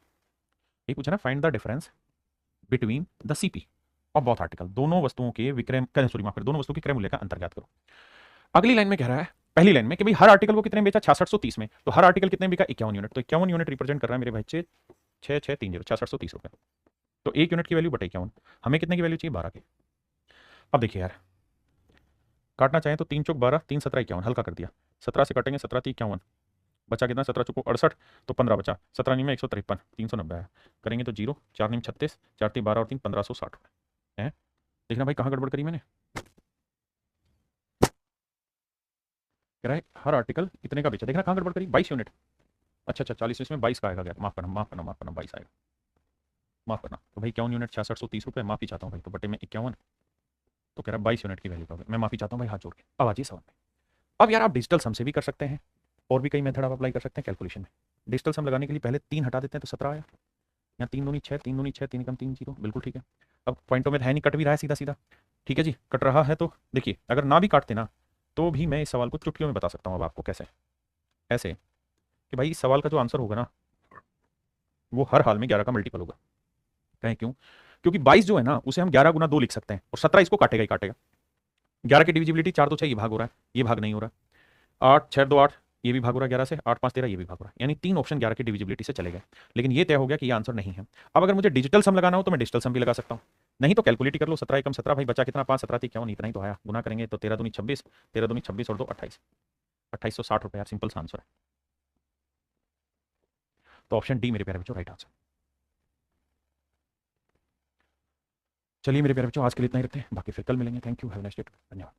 ये पूछा ना, find the difference between the CP और बोथ आर्टिकल, दोनों वस्तुओं के विक्रय, सॉरी माफ करें, दोनों वस्तुओं के क्रय मूल्य का अंतर ज्ञात करो। अगली लाइन में कह रहा है, पहली लाइन में कि भाई हर आर्टिकल को कितने में बेचा, 6630 में, तो हर आर्टिकल कितने में बिका, 51 यूनिट, तो 51 यूनिट रिप्रेजेंट कर रहा है मेरे भाई 6630, 6630 रुपए। तो एक यूनिट की वैल्यू बटे 51, हमें कितने की वैल्यू चाहिए, 12 की। अब देखिए यार, काटना चाहें तो 3 चौक 12, 3 17 51, हल्का कर दिया, 17 से काटेंगे 17 3 51, बचा कितना, 17 चौको 68, तो 15 बचा, 17 नीम 153, 390 आया, करेंगे तो 0, 4 नीम 36, 4 3 12 और 3 1560 रुपये है। देखना भाई कहाँ गड़बड़ करी मैंने, कह रहा है हर आर्टिकल इतने का बेचा, देखना कहाँ गड़बड़ करी, 22 यूनिट, अच्छा अच्छा 40, इसमें 22 का आएगा, गया माफ करना माफ करना माफ करना, 22 आएगा, माफ करना, तो भाई 51 यूनिट 6630 रुपये, माफी चाहता हूँ भाई, तो बटे में 51, तो कह रहा है 22 यूनिट की वैल्यू का, मैं माफी चाहता हूँ भाई हाथ जोड़ के। अब आ जाइए सवाल में, अब यार आप डिजिटल सम से भी कर सकते हैं, और भी कई मेथड आप अप्लाई कर सकते हैं कैलकुलेशन में। डिजिटल सम लगाने के लिए पहले 3 हटा देते हैं तो 17 आया, यहाँ 3 दूनी 6, 3 दूनी 6, 3 कम 3 0, बिल्कुल ठीक है। अब पॉइंटों में है नहीं, कट भी रहा है सीधा सीधा, ठीक है जी, कट रहा है, तो देखिए अगर ना भी काटते ना, तो भी मैं इस सवाल को चुटकियों में बता सकता हूँ अब आपको, कैसे, ऐसे कि भाई इस सवाल का जो आंसर होगा ना, वो हर हाल में 11 का मल्टीपल होगा। कहें क्यों, क्योंकि 22 जो है ना, उसे हम 11 गुना 2 लिख सकते हैं, और 17 इसको काटेगा ही काटेगा। 11 की डिविजिबिलिटी 4 तो 6, ये भाग हो रहा है, ये भाग नहीं हो रहा, 8 6 2 8, ये भी भाग हो रहा है 11 से, 8 5 13, ये भी भाग हो रहा है, यानी 3 ऑप्शन 11 की डिविजिबिलिटी से चले गए, लेकिन ये तय हो गया कि ये आंसर नहीं है। अब अगर मुझे डिजिटल सम लगाना हो तो मैं डिजिटल सम भी लगा सकता हूँ, नहीं तो कैलकुलेट ही कर लो, 17 एकम 17, भाई बचा कितना, 5 17 थी, क्यों इतना ही तो आया, गुना करेंगे तो 13 दूनी 26, 13 दूनी 26 और 2 28, 2860 रुपये यार, सिंपल सा आंसर है। तो ऑप्शन डी मेरे प्यारे बच्चों राइट आंसर। चलिए मेरे प्यारे बच्चों, आज के लिए इतना ही रखते हैं, बाकी फिर कल मिलेंगे। Thank you, have a nice day, धन्यवाद।